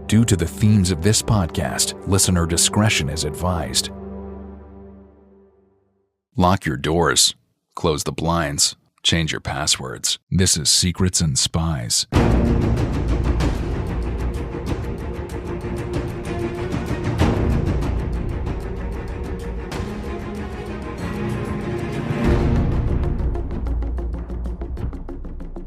Due to the themes of this podcast, listener discretion is advised. Lock your doors, close the blinds, change your passwords. This is Secrets and Spies.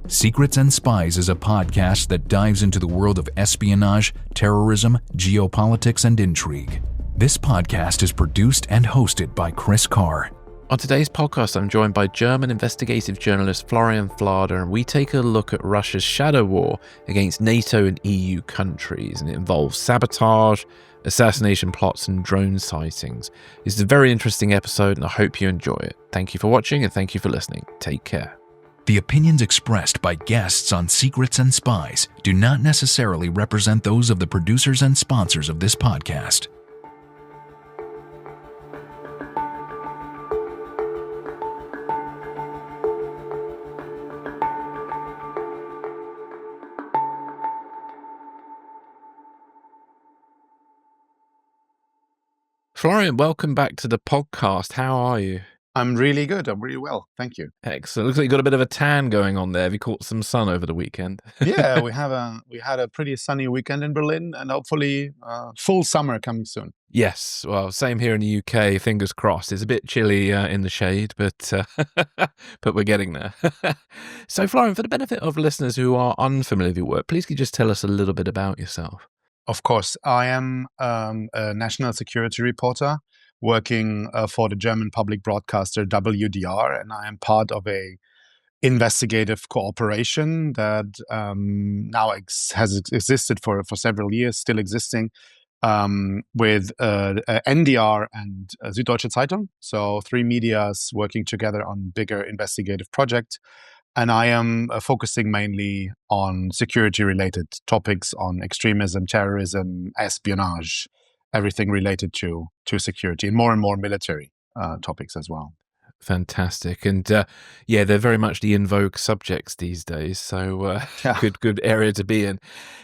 Secrets and Spies is a podcast that dives into the world of espionage, terrorism, geopolitics, and intrigue. This podcast is produced and hosted by Chris Carr. On today's podcast, I'm joined by German investigative journalist Florian Flade, and we take a look at Russia's shadow war against NATO and EU countries, and it involves sabotage, assassination plots, and drone sightings. It's a very interesting episode, and I hope you enjoy it. Thank you for watching, and thank you for listening. Take care. The opinions expressed by guests on Secrets and Spies do not necessarily represent those of the producers and sponsors of this podcast. Florian, welcome back to the podcast. How are you? I'm really good. I'm really well. Thank you. Excellent. Looks like you've got a bit of a tan going on there. Have you caught some sun over the weekend? Yeah, we had a pretty sunny weekend in Berlin, and hopefully full summer coming soon. Yes. Well, same here in the UK. Fingers crossed. It's a bit chilly in the shade, but but we're getting there. So, Florian, for the benefit of listeners who are unfamiliar with your work, please could you just tell us a little bit about yourself? Of course, I am a national security reporter working for the German public broadcaster WDR, and I am part of a investigative cooperation that now has existed for several years, still existing, with NDR and Süddeutsche Zeitung. So 3 medias working together on bigger investigative project. And I am focusing mainly on security-related topics, on extremism, terrorism, espionage, everything related to security, and more military topics as well. Fantastic. And yeah, they're very much the in vogue subjects these days. So Yeah. good area to be in.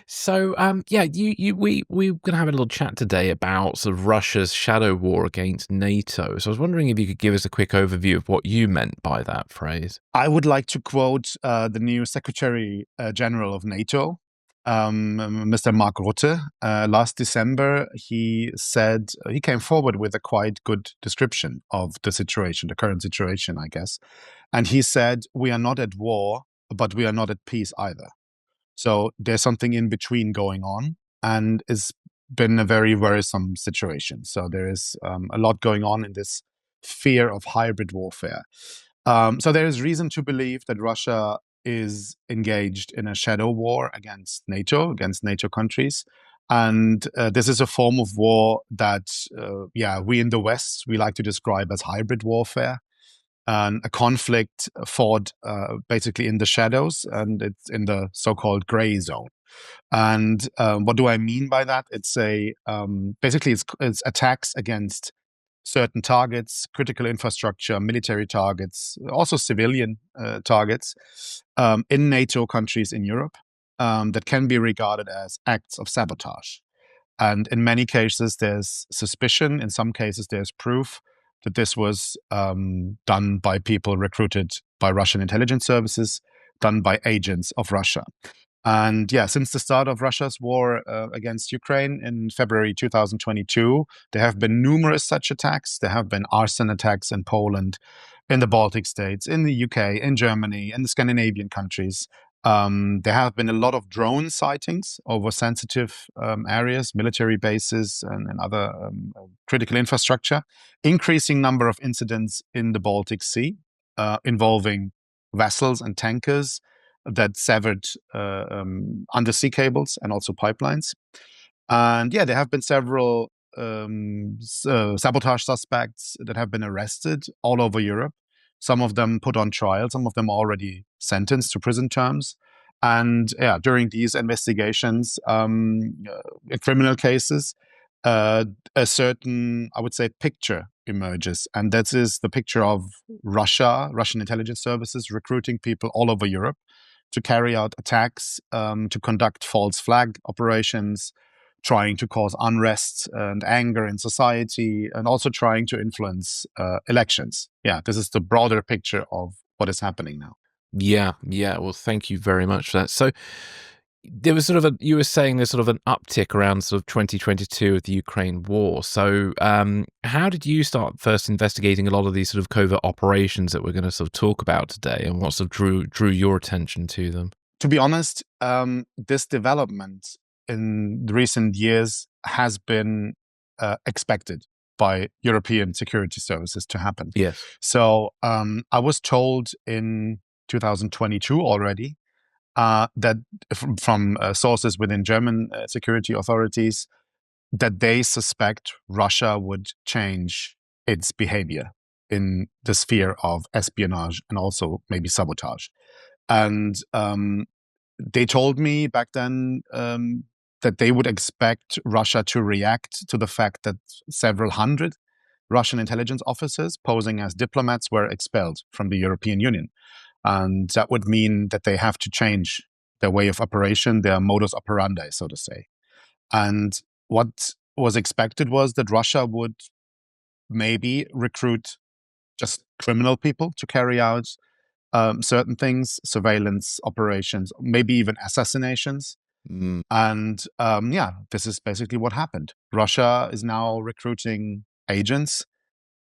So yeah, we're going to have a little chat today about sort of Russia's shadow war against NATO. So I was wondering if you could give us a quick overview of what you meant by that phrase. I would like to quote the new Secretary General of NATO, Mr. Mark Rutte. Last December, he said he came forward with a quite good description of the situation, the current situation, I guess. And he said, "We are not at war, but we are not at peace either." So there's something in between going on, and it's been a very worrisome situation. So there is a lot going on in this fear of hybrid warfare. So there is reason to believe that Russia is engaged in a shadow war against NATO countries. And this is a form of war that, we in the West, we like to describe as hybrid warfare, and a conflict fought basically in the shadows, and it's in the so-called gray zone. And what do I mean by that? It's basically it's attacks against certain targets, critical infrastructure, military targets, also civilian targets in NATO countries in Europe that can be regarded as acts of sabotage. And in many cases, there's suspicion. In some cases, there's proof that this was done by people recruited by Russian intelligence services, done by agents of Russia. And yeah, since the start of Russia's war against Ukraine in February 2022, there have been numerous such attacks. There have been arson attacks in Poland, in the Baltic states, in the UK, in Germany, in the Scandinavian countries. There have been a lot of drone sightings over sensitive areas, military bases, and other critical infrastructure. Increasing number of incidents in the Baltic Sea involving vessels and tankers that severed undersea cables and also pipelines. And yeah, there have been several sabotage suspects that have been arrested all over Europe. Some of them put on trial, some of them already sentenced to prison terms. And yeah, during these investigations, criminal cases, a certain, I would say, picture emerges. And that is the picture of Russian intelligence services recruiting people all over Europe to carry out attacks, to conduct false flag operations, trying to cause unrest and anger in society, and also trying to influence elections. Yeah, this is the broader picture of what is happening now. Yeah, yeah. Well, thank you very much for that. So there was sort of you were saying there's sort of an uptick around sort of 2022 of the Ukraine war. So how did you start first investigating a lot of these sort of covert operations that we're going to sort of talk about today, and what sort of drew your attention to them? To be honest, this development in the recent years has been expected by European security services to happen. Yes. So I was told in 2022 already that from sources within German security authorities that they suspect Russia would change its behavior in the sphere of espionage and also maybe sabotage. And they told me back then that they would expect Russia to react to the fact that several hundred Russian intelligence officers posing as diplomats were expelled from the European Union. And that would mean that they have to change their way of operation, their modus operandi, so to say. And what was expected was that Russia would maybe recruit just criminal people to carry out certain things, surveillance operations, maybe even assassinations. Mm. And this is basically what happened. Russia is now recruiting agents,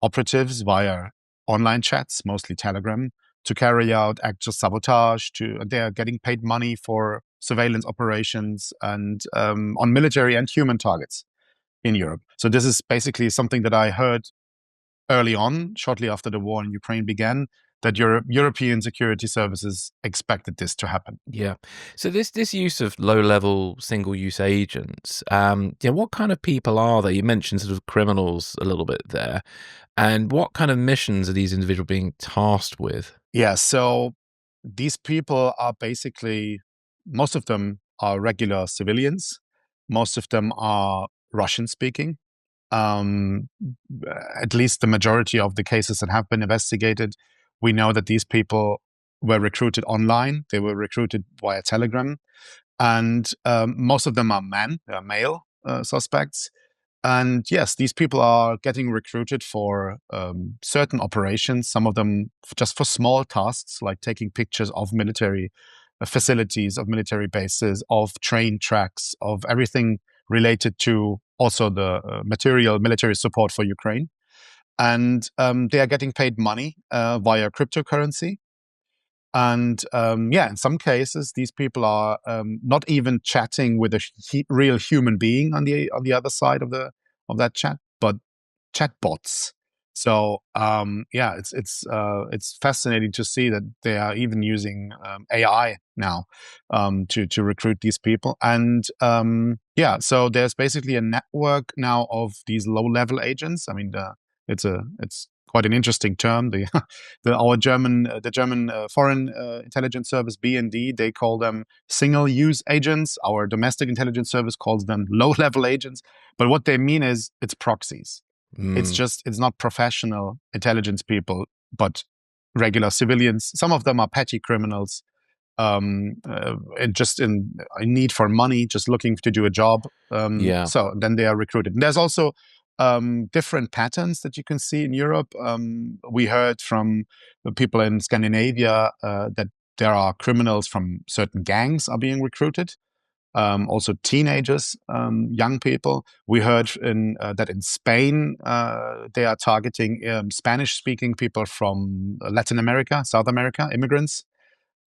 operatives via online chats, mostly Telegram, to carry out actual sabotage. They are getting paid money for surveillance operations and on military and human targets in Europe. So this is basically something that I heard early on, shortly after the war in Ukraine began, that European security services expected this to happen. Yeah. So this use of low-level single-use agents, what kind of people are they? You mentioned sort of criminals a little bit there. And what kind of missions are these individuals being tasked with? Yeah, so these people are basically, most of them are regular civilians. Most of them are Russian-speaking. At least the majority of the cases that have been investigated, we know that these people were recruited online. They were recruited via Telegram. And most of them are men, they are male suspects. And yes, these people are getting recruited for certain operations, some of them just for small tasks, like taking pictures of military facilities, of military bases, of train tracks, of everything related to also the material military support for Ukraine. And they are getting paid money via cryptocurrency. And in some cases, these people are not even chatting with a real human being on the other side of that chat, but chatbots. So it's fascinating to see that they are even using AI now to recruit these people. And so there's basically a network now of these low-level agents. I mean, it's quite an interesting term. The German Foreign Intelligence Service BND, they call them single-use agents. Our domestic intelligence service calls them low-level agents. But what they mean is it's proxies. It's not professional intelligence people, but regular civilians. Some of them are petty criminals, and just in need for money, just looking to do a job. So then they are recruited. And there's also different patterns that you can see in Europe. We heard from the people in Scandinavia that there are criminals from certain gangs are being recruited. Also teenagers, young people. We heard that in Spain they are targeting Spanish-speaking people from Latin America, South America, immigrants,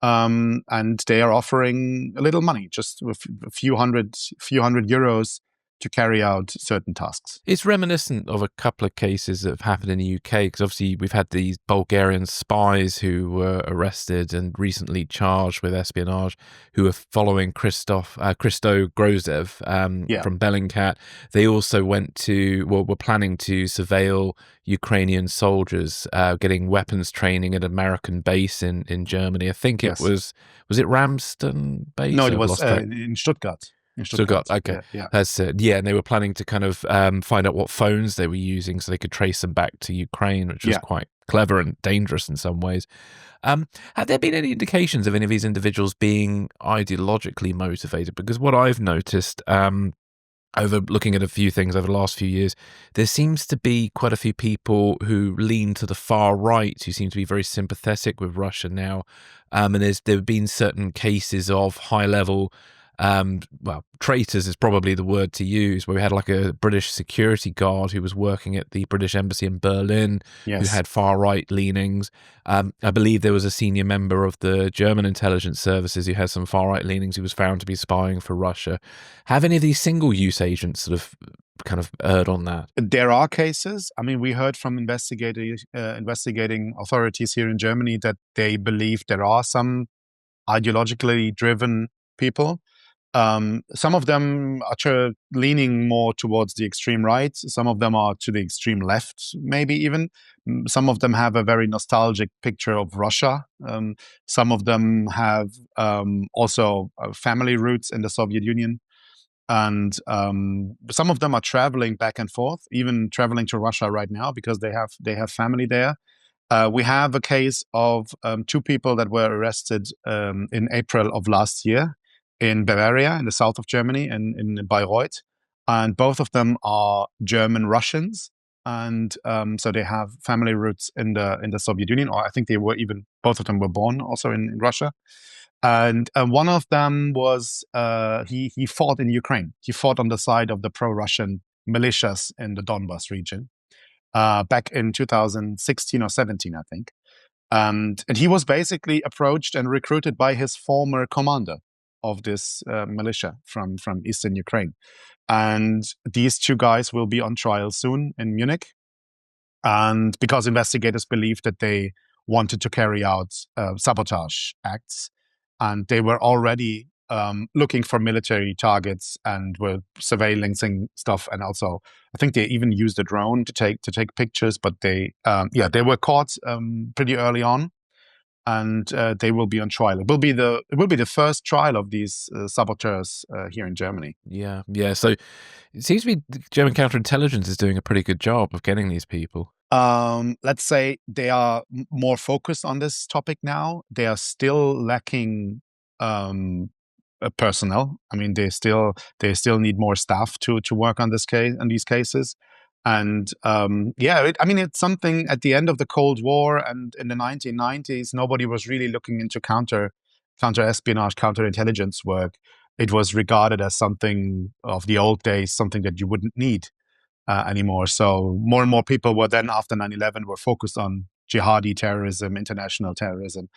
and they are offering a little money, just a few hundred euros, to carry out certain tasks. It's reminiscent of a couple of cases that have happened in the UK, because obviously we've had these Bulgarian spies who were arrested and recently charged with espionage, who are following Christo Grozev from Bellingcat. They also were planning to surveil Ukrainian soldiers getting weapons training at an American base in Germany. I think it was it Ramstein base? No, it was in Stuttgart. Stuttgart, okay. That's it. Yeah, and they were planning to kind of find out what phones they were using so they could trace them back to Ukraine, which was quite clever and dangerous in some ways. Have there been any indications of any of these individuals being ideologically motivated? Because what I've noticed, over looking at a few things over the last few years, there seems to be quite a few people who lean to the far right, who seem to be very sympathetic with Russia now. And there have been certain cases of high level, well, traitors is probably the word to use, where we had like a British security guard who was working at the British embassy in Berlin, who Yes. had far right leanings. I believe there was a senior member of the German intelligence services who had some far right leanings who was found to be spying for Russia. Have any of these single use agents sort of kind of erred on that? There are cases. I mean, we heard from investigating authorities here in Germany that they believe there are some ideologically driven people. Some of them are leaning more towards the extreme right. Some of them are to the extreme left, maybe even. Some of them have a very nostalgic picture of Russia. Some of them have also family roots in the Soviet Union. And some of them are traveling back and forth, even traveling to Russia right now because they have family there. We have a case of two people that were arrested in April of last year in Bavaria, in the south of Germany, in Bayreuth, and both of them are German Russians, and so they have family roots in the Soviet Union, or I think both of them were born also in Russia. And one of them was he fought in Ukraine. He fought on the side of the pro-Russian militias in the Donbas region back in 2016 or 17, I think. And he was basically approached and recruited by his former commander of this militia from eastern Ukraine. And these two guys will be on trial soon in Munich. And because investigators believe that they wanted to carry out sabotage acts, and they were already looking for military targets and were surveillancing stuff, and also I think they even used a drone to take pictures. But they were caught pretty early on, and they will be on trial. It will be the first trial of these saboteurs here in Germany. Yeah. So it seems to be the German counterintelligence is doing a pretty good job of getting these people. Let's say they are more focused on this topic now. They are still lacking personnel. I mean, they still need more staff to work on these cases. And it's something at the end of the Cold War and in the 1990s, nobody was really looking into counter espionage, counterintelligence work. It was regarded as something of the old days, something that you wouldn't need anymore. So more and more people were then, after 9/11, were focused on jihadi terrorism, international terrorism.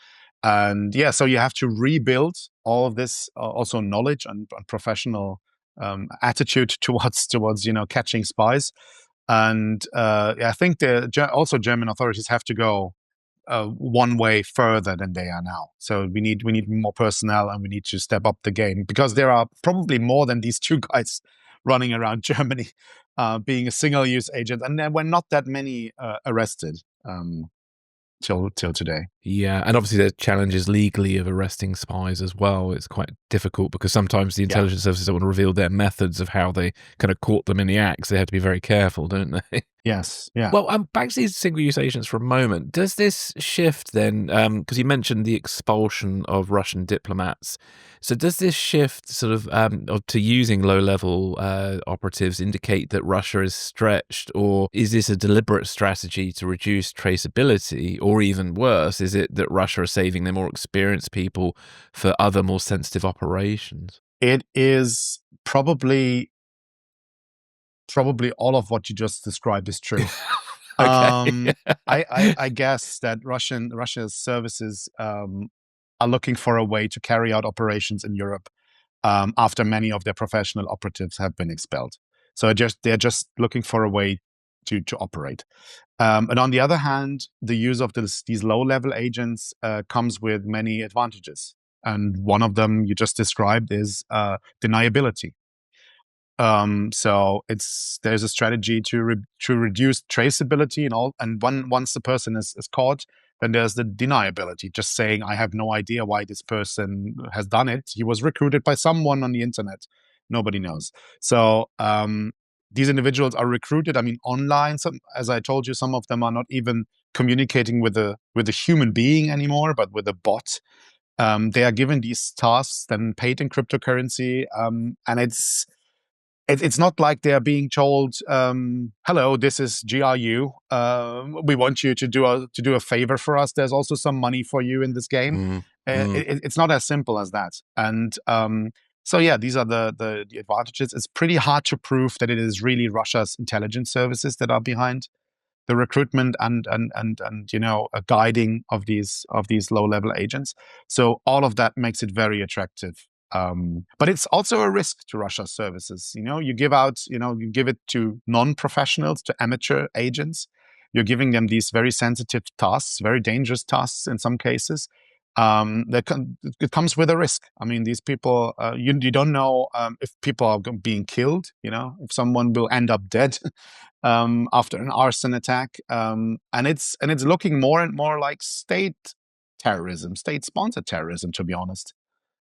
And so you have to rebuild all of this, also knowledge and professional attitude towards catching spies. And I think also German authorities have to go one way further than they are now. So we need more personnel, and we need to step up the game, because there are probably more than these two guys running around Germany being a single-use agent, and there were not that many arrested till today. Yeah, and obviously there's challenges legally of arresting spies as well. It's quite difficult because sometimes the intelligence services don't want to reveal their methods of how they kind of caught them in the act. So they have to be very careful, don't they? Yes. Yeah. Well, back to these single-use agents for a moment. Does this shift then, because you mentioned the expulsion of Russian diplomats, so does this shift sort of to using low-level operatives indicate that Russia is stretched, or is this a deliberate strategy to reduce traceability, or even worse, is it that Russia is saving their more experienced people for other more sensitive operations? It is probably all of what you just described is true. Okay. I guess that Russia's services are looking for a way to carry out operations in Europe after many of their professional operatives have been expelled. So they're just looking for a way to operate. And on the other hand, the use of these low-level agents comes with many advantages. And one of them you just described is deniability. So there's a strategy to reduce traceability and all. And once the person is caught, then there's the deniability, just saying, I have no idea why this person has done it. He was recruited by someone on the internet. Nobody knows. So these individuals are recruited, I mean, online. As I told you, some of them are not even communicating with a human being anymore, but with a bot. They are given these tasks, then paid in cryptocurrency, and it's not like they're being told, "Hello, this is GRU. We want you to do a favor for us. There's also some money for you in this game." It's not as simple as that. And so yeah, these are the advantages. It's pretty hard to prove that it is really Russia's intelligence services that are behind the recruitment and a guiding of these low level agents. So all of that makes it very attractive. But it's also a risk to Russia's services. You give it to non-professionals, to amateur agents. You're giving them these very sensitive tasks, very dangerous tasks in some cases. It comes with a risk. I mean, these people, you don't know if people are being killed. If someone will end up dead after an arson attack, and it's looking more and more like state terrorism, state-sponsored terrorism. To be honest,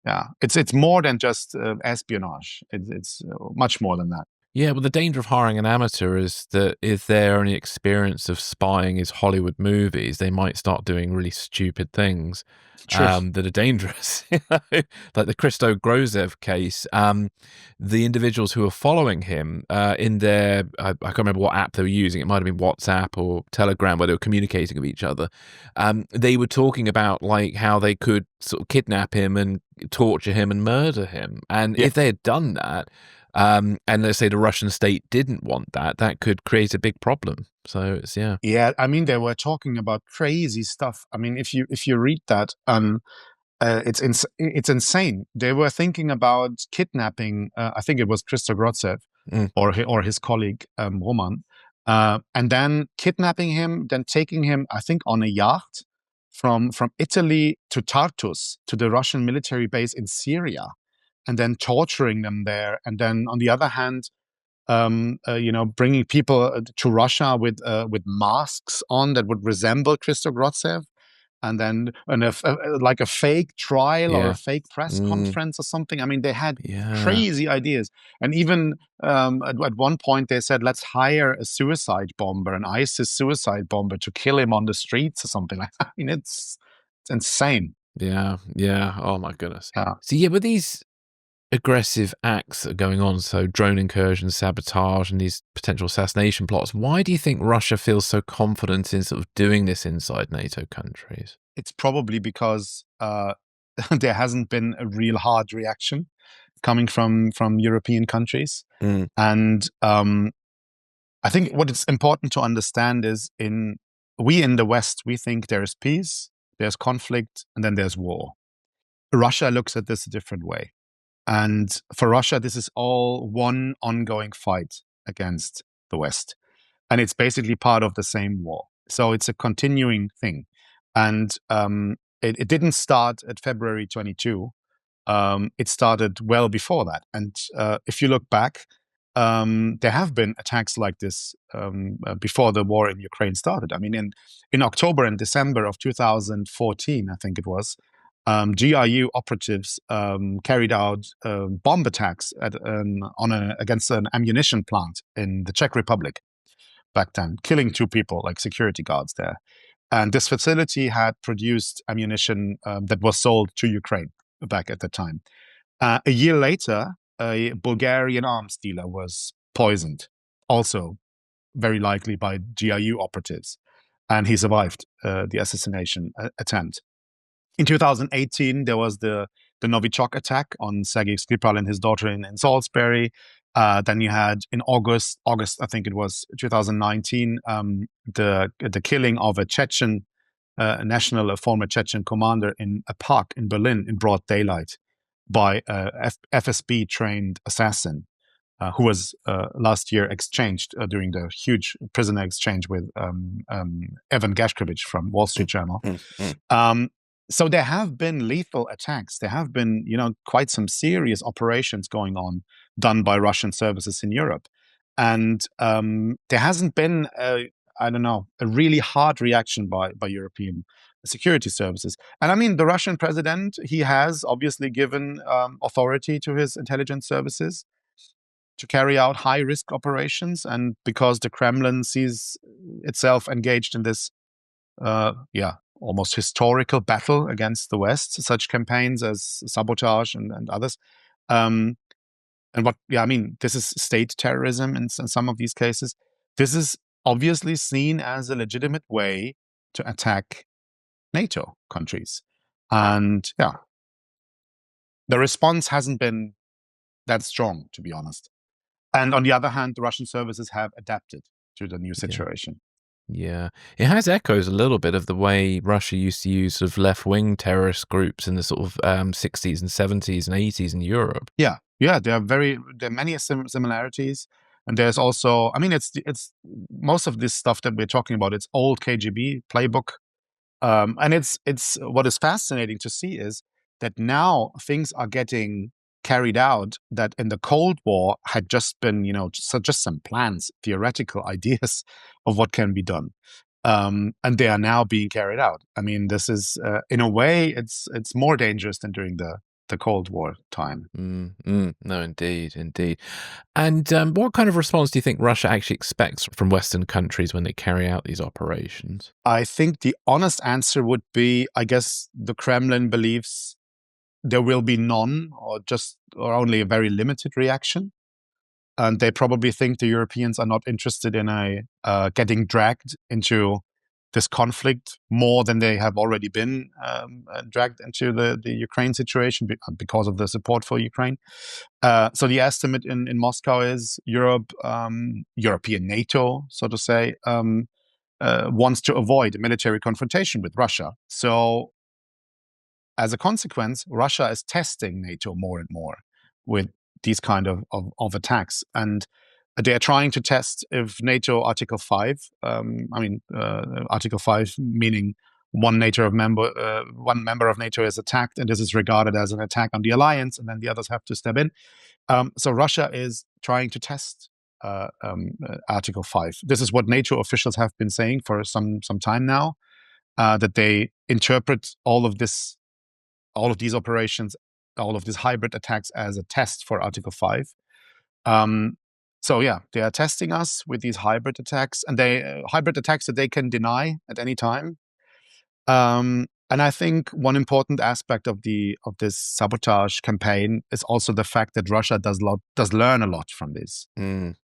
yeah, it's more than just espionage. It's much more than that. Yeah, well, the danger of hiring an amateur is that if their only experience of spying is Hollywood movies, they might start doing really stupid things that are dangerous. Like the Christo Grozev case, the individuals who were following him in their, I can't remember what app they were using. It might have been WhatsApp or Telegram, where they were communicating with each other. They were talking about like how they could sort of kidnap him and torture him and murder him. And if they had done that, and let's say the Russian state didn't want that, that could create a big problem. So it's yeah. I mean, they were talking about crazy stuff. I mean, if you read that, it's insane. They were thinking about kidnapping. I think it was Christo Grozev or his colleague Roman, and then kidnapping him, then taking him, I think, on a yacht from Italy to Tartus, to the Russian military base in Syria, and then torturing them there. And then on the other hand, bringing people to Russia with masks on that would resemble Christo Grozev, and then like a fake trial or a fake press conference or something. I mean, they had crazy ideas. And even at one point they said, let's hire a suicide bomber, an ISIS suicide bomber, to kill him on the streets or something like that. I mean, it's insane. Yeah. Oh my goodness. Yeah. So with these aggressive acts that are going on, so drone incursions, sabotage, and these potential assassination plots, why do you think Russia feels so confident in sort of doing this inside NATO countries? It's probably because there hasn't been a real hard reaction coming from European countries. And I think what it's important to understand is we in the West, we think there is peace, there's conflict, and then there's war. Russia looks at this a different way. And for Russia, this is all one ongoing fight against the West. And it's basically part of the same war. So it's a continuing thing. And it didn't start at February 22. It started well before that. And if you look back, there have been attacks like this before the war in Ukraine started. I mean, in October and December of 2014, I think it was, GRU operatives carried out bomb attacks against an ammunition plant in the Czech Republic back then, killing 2 people, like security guards there. And this facility had produced ammunition that was sold to Ukraine back at the time. A year later, a Bulgarian arms dealer was poisoned, also very likely by GRU operatives, and he survived the assassination attempt. In 2018, there was the Novichok attack on Sergei Skripal and his daughter in Salisbury. Then you had in August, I think it was 2019, the killing of a Chechen a former Chechen commander in a park in Berlin in broad daylight by a FSB trained assassin who was last year exchanged during the huge prisoner exchange with Evan Gershkovich from Wall Street Journal. So there have been lethal attacks. There have been, quite some serious operations going on done by Russian services in Europe. And there hasn't been, a really hard reaction by European security services. And I mean, the Russian president, he has obviously given authority to his intelligence services to carry out high-risk operations. And because the Kremlin sees itself engaged in this, almost historical battle against the West, such campaigns as sabotage and others, And this is state terrorism in some of these cases. This is obviously seen as a legitimate way to attack NATO countries. And the response hasn't been that strong, to be honest. And on the other hand, the Russian services have adapted to the new situation. Yeah. It has echoes a little bit of the way Russia used to use sort of left-wing terrorist groups in the sort of 60s and 70s and 80s in Europe. Yeah, there are many similarities, and there's also, it's most of this stuff that we're talking about. It's old KGB playbook, and it's what is fascinating to see is that now things are getting carried out that in the Cold War had just been, just some plans, theoretical ideas of what can be done. And they are now being carried out. I mean, this is in a way, it's more dangerous than during the Cold War time. No, indeed. And what kind of response do you think Russia actually expects from Western countries when they carry out these operations? I think the honest answer would be, I guess the Kremlin believes there will be none or only a very limited reaction. And they probably think the Europeans are not interested in getting dragged into this conflict more than they have already been dragged into the Ukraine situation because of the support for Ukraine. So the estimate in Moscow is European NATO, so to say, wants to avoid a military confrontation with Russia. So as a consequence, Russia is testing NATO more and more with these kind of attacks. And they are trying to test if NATO Article 5, Article 5 meaning one member of NATO is attacked, and this is regarded as an attack on the alliance, and then the others have to step in. So Russia is trying to test Article 5. This is what NATO officials have been saying for some time now, that they interpret all of these operations, all of these hybrid attacks as a test for Article 5. So they are testing us with these hybrid attacks, and hybrid attacks that they can deny at any time. And I think one important aspect of this sabotage campaign is also the fact that Russia does learn a lot from this.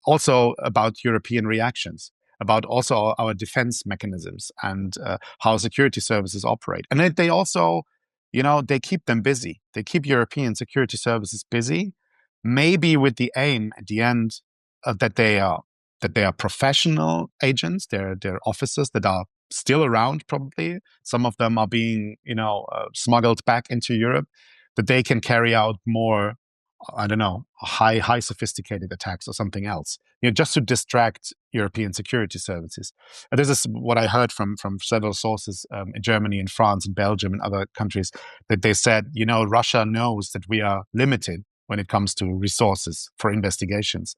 Also about European reactions, about also our defense mechanisms and how security services operate. And they also, they keep them busy. They keep European security services busy, maybe with the aim at the end that they are professional agents. They're officers that are still around. Probably some of them are being, smuggled back into Europe, that they can carry out more, I don't know, high sophisticated attacks or something else, just to distract European security services. And this is what I heard from several sources in Germany and France and Belgium and other countries, that they said, Russia knows that we are limited when it comes to resources for investigations.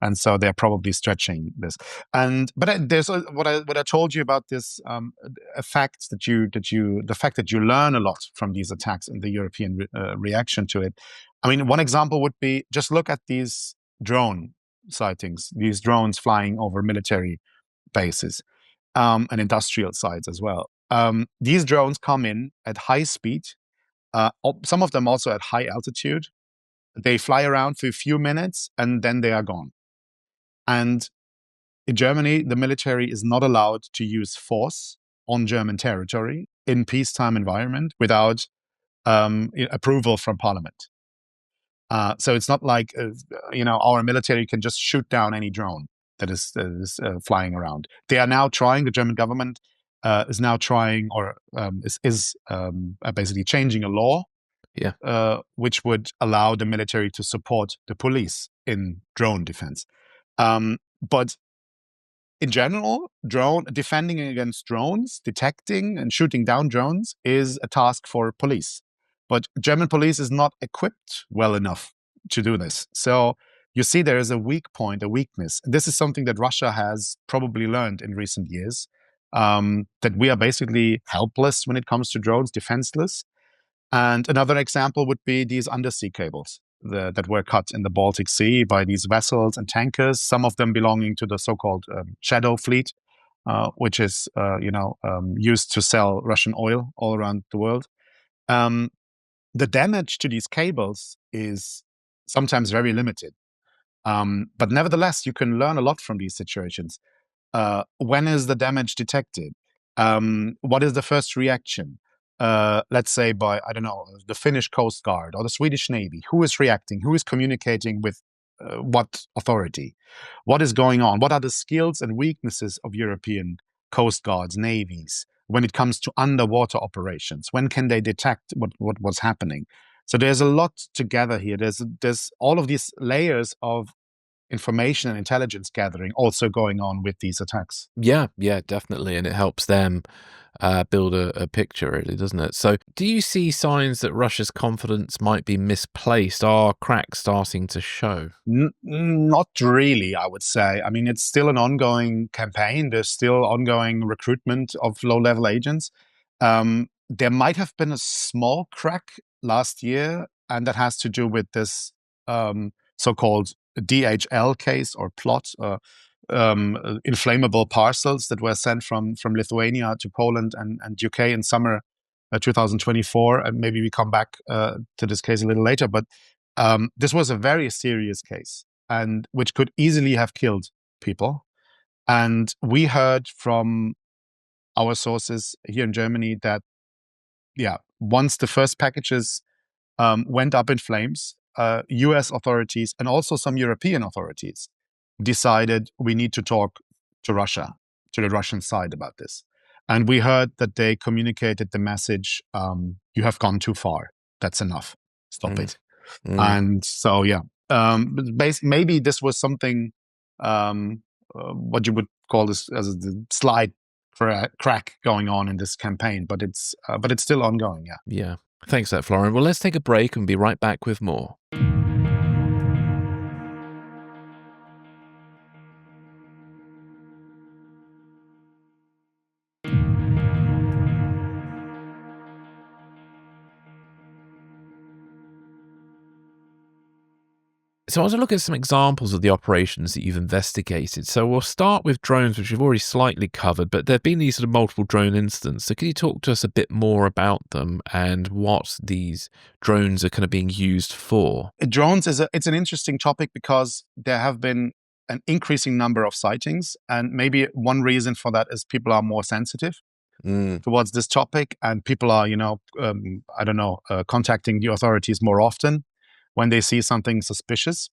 And so they're probably stretching this. But there's what I told you about this fact the fact that you learn a lot from these attacks and the European reaction to it. I mean, one example would be, just look at these drone sightings, these drones flying over military bases and industrial sites as well. These drones come in at high speed, some of them also at high altitude. They fly around for a few minutes and then they are gone. And in Germany, the military is not allowed to use force on German territory in peacetime environment without approval from parliament. So it's not like our military can just shoot down any drone that is flying around. They are now trying. The German government is now trying, or is basically changing a law, which would allow the military to support the police in drone defense. But in general, defending against drones, detecting and shooting down drones is a task for police. But German police is not equipped well enough to do this. So you see there is a weakness. And this is something that Russia has probably learned in recent years, that we are basically helpless when it comes to drones, defenseless. And another example would be these undersea cables that were cut in the Baltic Sea by these vessels and tankers, some of them belonging to the so-called shadow fleet, which is used to sell Russian oil all around the world. The damage to these cables is sometimes very limited. But nevertheless, you can learn a lot from these situations. When is the damage detected? What is the first reaction? Let's say by, I don't know, the Finnish Coast Guard or the Swedish Navy. Who is reacting? Who is communicating with what authority? What is going on? What are the skills and weaknesses of European coast guards, navies, when it comes to underwater operations? When can they detect what's happening? So there's a lot to gather here. There's all of these layers of information and intelligence gathering also going on with these attacks. Yeah, definitely. And it helps them build a picture, really, doesn't it? So do you see signs that Russia's confidence might be misplaced? Are cracks starting to show? Not really, I would say. I mean, it's still an ongoing campaign. There's still ongoing recruitment of low-level agents. There might have been a small crack last year, and that has to do with this so-called DHL case or plot, inflammable parcels that were sent from Lithuania to Poland and UK in summer 2024. And maybe we come back to this case a little later, but this was a very serious case, and which could easily have killed people. And we heard from our sources here in Germany that, once the first packages went up in flames, US authorities and also some European authorities decided we need to talk to Russia, to the Russian side about this. And we heard that they communicated the message, you have gone too far. That's enough. Stop it. And so, maybe this was something, what you would call this as a slight crack going on in this campaign, but it's still ongoing. Yeah. Thanks for that, Florian. Well, let's take a break and be right back with more. So I want to look at some examples of the operations that you've investigated. So we'll start with drones, which we've already slightly covered, but there have been these sort of multiple drone incidents. So can you talk to us a bit more about them and what these drones are kind of being used for? Drones it's an interesting topic because there have been an increasing number of sightings, and maybe one reason for that is people are more sensitive towards this topic, and people are, contacting the authorities more often when they see something suspicious.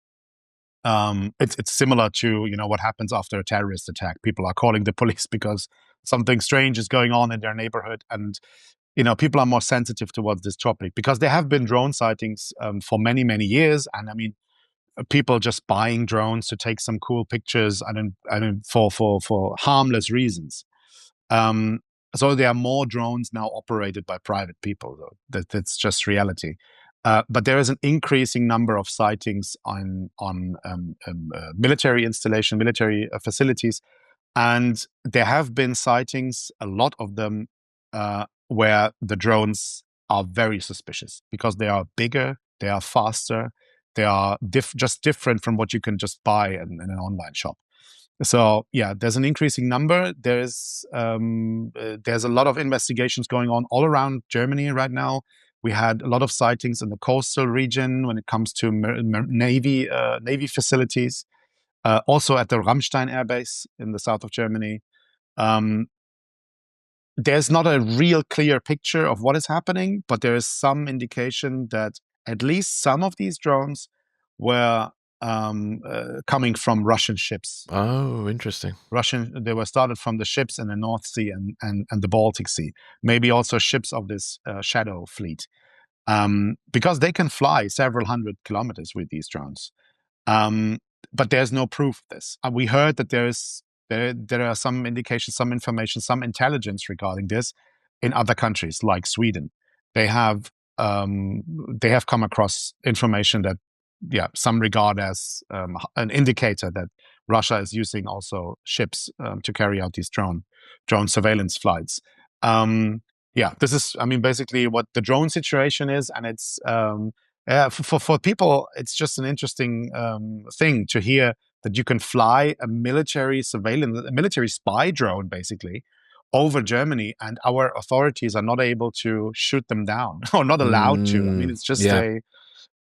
It's similar to what happens after a terrorist attack. People are calling the police because something strange is going on in their neighborhood, and people are more sensitive towards this topic because there have been drone sightings for many years, and I mean, people just buying drones to take some cool pictures, for harmless reasons. So there are more drones now operated by private people, though. That's just reality. But there is an increasing number of sightings on military installation, military facilities, and there have been sightings, a lot of them, where the drones are very suspicious because they are bigger, they are faster, they are just different from what you can just buy in an online shop. So there's an increasing number. There's a lot of investigations going on all around Germany right now. We had a lot of sightings in the coastal region when it comes to Navy facilities, also at the Ramstein Air Base in the south of Germany. There's not a real clear picture of what is happening, but there is some indication that at least some of these drones were coming from Russian ships. Oh, interesting. They were started from the ships in the North Sea and the Baltic Sea. Maybe also ships of this shadow fleet, because they can fly several hundred kilometers with these drones. But there's no proof of this. We heard that there are some indications, some information, some intelligence regarding this in other countries like Sweden. They have come across information that some regard as an indicator that Russia is using also ships to carry out these drone surveillance flights. This is, basically what the drone situation is, and it's for people, it's just an interesting thing to hear that you can fly a military surveillance, a military spy drone, basically, over Germany, and our authorities are not able to shoot them down or not allowed to. I mean, it's just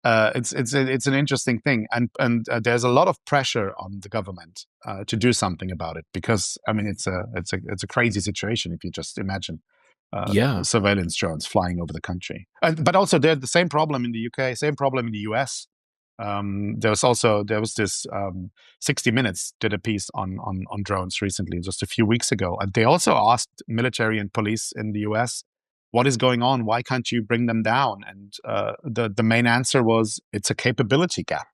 it's an interesting thing, and there's a lot of pressure on the government to do something about it, because I mean it's a crazy situation if you just imagine surveillance drones flying over the country. But also there's the same problem in the UK, same problem in the US. There was this 60 Minutes did a piece on drones recently, just a few weeks ago, and they also asked military and police in the US, what is going on? Why can't you bring them down? And the main answer was, it's a capability gap.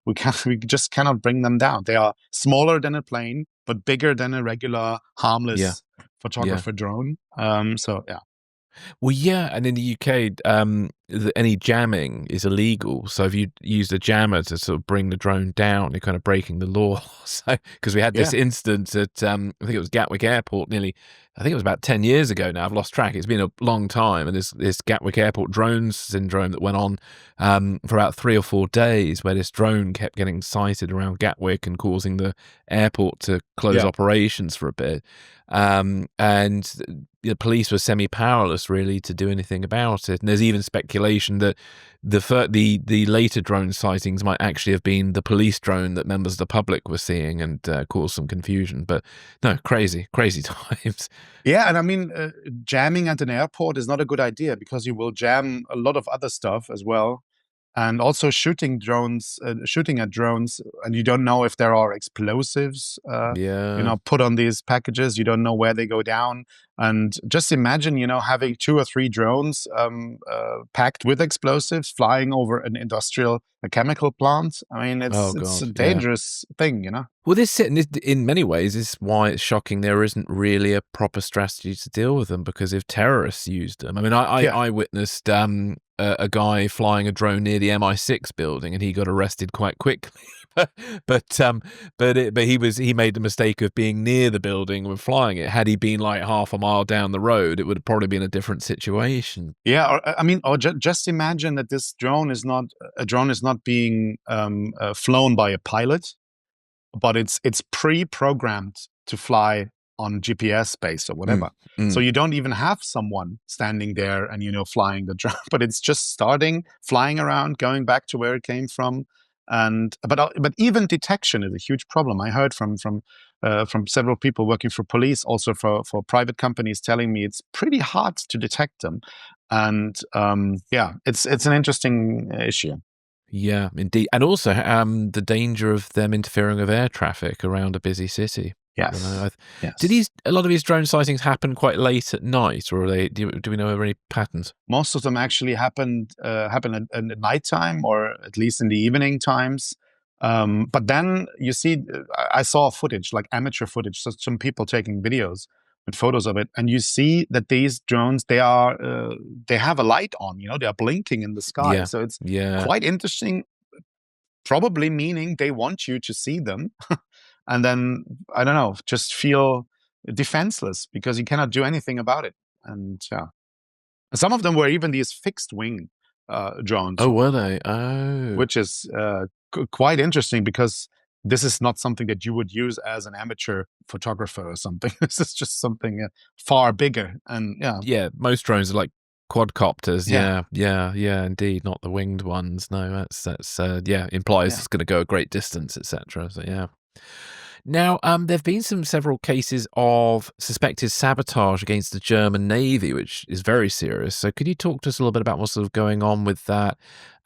we just cannot bring them down. They are smaller than a plane, but bigger than a regular harmless photographer drone. So yeah. Well, yeah, and in the UK, any jamming is illegal. So if you use a jammer to sort of bring the drone down, you're kind of breaking the law. So because we had this instance at, I think it was Gatwick Airport, I think it was about 10 years ago now. I've lost track. It's been a long time. And this Gatwick Airport drone syndrome that went on for about 3 or 4 days, where this drone kept getting sighted around Gatwick and causing the airport to close operations for a bit. And the police were semi-powerless really to do anything about it. And there's even speculation that the later drone sightings might actually have been the police drone that members of the public were seeing, and caused some confusion. But no, crazy times. Yeah, and I mean, jamming at an airport is not a good idea, because you will jam a lot of other stuff as well. And also shooting at drones, and you don't know if there are explosives, put on these packages. You don't know where they go down. And just imagine, having 2 or 3 drones packed with explosives flying over an a chemical plant. I mean, it's a dangerous thing, Well, this in many ways is why it's shocking there isn't really a proper strategy to deal with them, because if terrorists used them, I mean, I witnessed a guy flying a drone near the MI6 building, and he got arrested quite quickly. but he made the mistake of being near the building when flying it. Had he been like half a mile down the road, it would have probably been a different situation. Yeah, just imagine that this drone is not being flown by a pilot, but it's pre-programmed to fly on GPS base or whatever. So you don't even have someone standing there and flying the drone, but it's just flying around, going back to where it came from. And but even detection is a huge problem. I heard from several people working for police, also for private companies, telling me it's pretty hard to detect them. And it's an interesting issue. Yeah, indeed. And also the danger of them interfering with air traffic around a busy city. Yes. Did a lot of these drone sightings happen quite late at night, or do we know of any patterns? Most of them actually happen at nighttime, or at least in the evening times. But then you see, I saw footage, like amateur footage, so some people taking videos with photos of it, and you see that these drones, they have a light on, they are blinking in the sky. So it's quite interesting, probably meaning they want you to see them. And then, I don't know, just feel defenseless because you cannot do anything about it. And some of them were even these fixed wing drones. Oh, were they? Oh. Which is quite interesting, because this is not something that you would use as an amateur photographer or something. This is just something far bigger. And yeah, most drones are like quadcopters. Yeah, indeed, not the winged ones. No, that's implies it's going to go a great distance, etc. So yeah. Now, there have been several cases of suspected sabotage against the German Navy, which is very serious. So could you talk to us a little bit about what's sort of going on with that,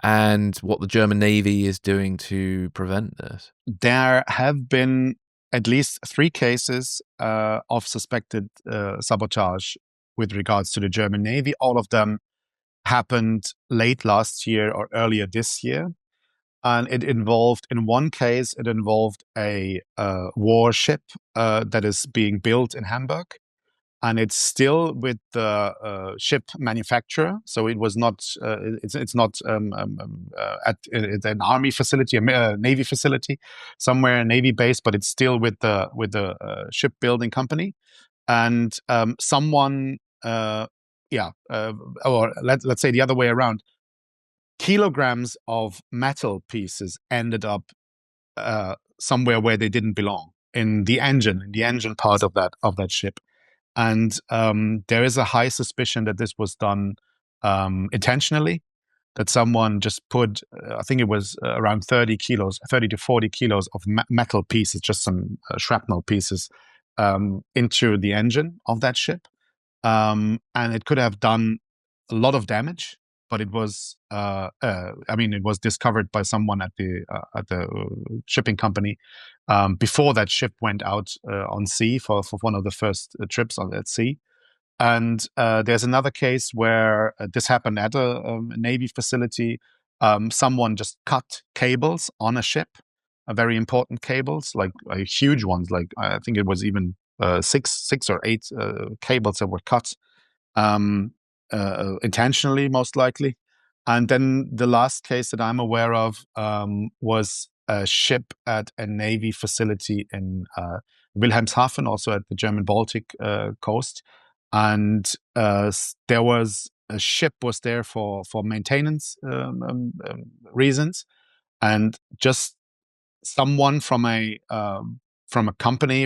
and what the German Navy is doing to prevent this? There have been at least 3 cases of suspected sabotage with regards to the German Navy. All of them happened late last year or earlier this year. And in one case, it involved a warship that is being built in Hamburg, and it's still with the ship manufacturer. So it was not. It's not at an army facility, a navy facility, somewhere a navy base, but it's still with the shipbuilding company. And someone, or let's say the other way around. Kilograms of metal pieces ended up somewhere where they didn't belong, in the engine part of that ship. And there is a high suspicion that this was done intentionally. that someone just put, I think it was around 30 to 40 kilos of metal pieces, just some shrapnel pieces, into the engine of that ship. And it could have done a lot of damage, but it was, it was discovered by someone at the shipping company before that ship went out on sea for one of the first trips at sea. And there's another case where this happened at a Navy facility. Someone just cut cables on a ship, very important cables, like huge ones. Like I think it was even six or eight cables that were cut intentionally, most likely. And then the last case that I'm aware of was a ship at a Navy facility in Wilhelmshaven, also at the German Baltic coast. And there was a ship was there for maintenance reasons, and just someone from a company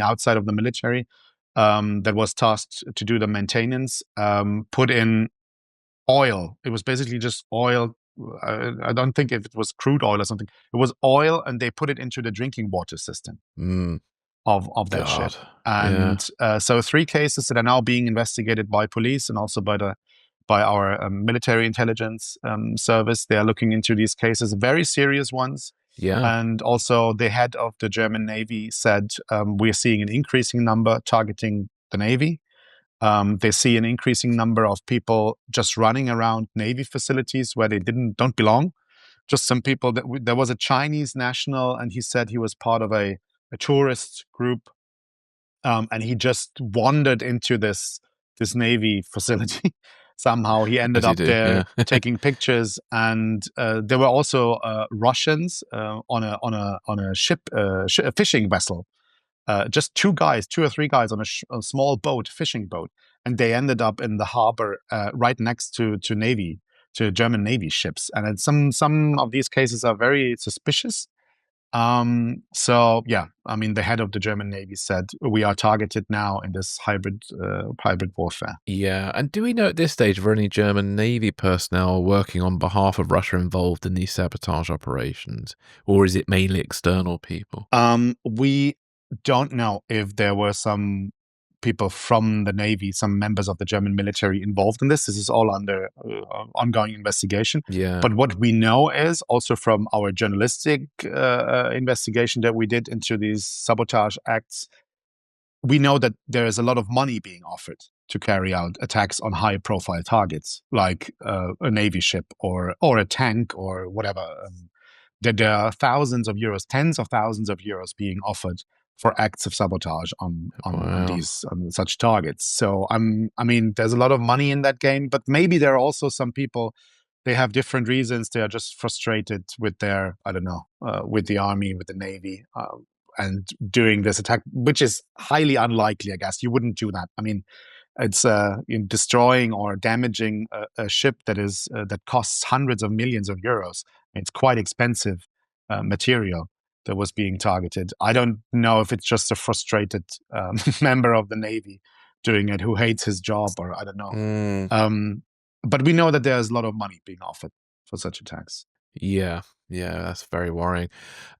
outside of the military that was tasked to do the maintenance put in oil. It was basically just oil. I don't think if it was crude oil or something. It was oil, and they put it into the drinking water system of that ship. And so 3 cases that are now being investigated by police and also by our military intelligence service. They are looking into these cases, very serious ones. Yeah. And also the head of the German Navy said, we're seeing an increasing number targeting the Navy. They see an increasing number of people just running around Navy facilities where they don't belong. Just some people there was a Chinese national, and he said he was part of a tourist group, and he just wandered into this Navy facility. Somehow he ended up there taking pictures, and there were also Russians on a ship, a fishing vessel. Just 2 or 3 guys on a small boat, fishing boat, and they ended up in the harbor right next to German Navy ships. And some of these cases are very suspicious. So yeah, I mean, the head of the German Navy said we are targeted now in this hybrid warfare. Yeah, and do we know at this stage if there are any German Navy personnel working on behalf of Russia involved in these sabotage operations, or is it mainly external people? We don't know if there were some people from the Navy, some members of the German military involved in this. This is all under ongoing investigation. Yeah. But what we know is also from our journalistic investigation that we did into these sabotage acts, we know that there is a lot of money being offered to carry out attacks on high-profile targets, like a Navy ship or a tank or whatever. That there are thousands of euros, tens of thousands of euros being offered for acts of sabotage on such targets. So I mean, there's a lot of money in that game, but maybe there are also some people. They have different reasons. They are just frustrated with their, I don't know, with the army, with the Navy, and doing this attack, which is highly unlikely. I guess you wouldn't do that. I mean, it's destroying or damaging a ship that costs hundreds of millions of euros. It's quite expensive material that was being targeted. I don't know if it's just a frustrated member of the Navy doing it who hates his job, or I don't know. But we know that there's a lot of money being offered for such attacks. Yeah, that's very worrying.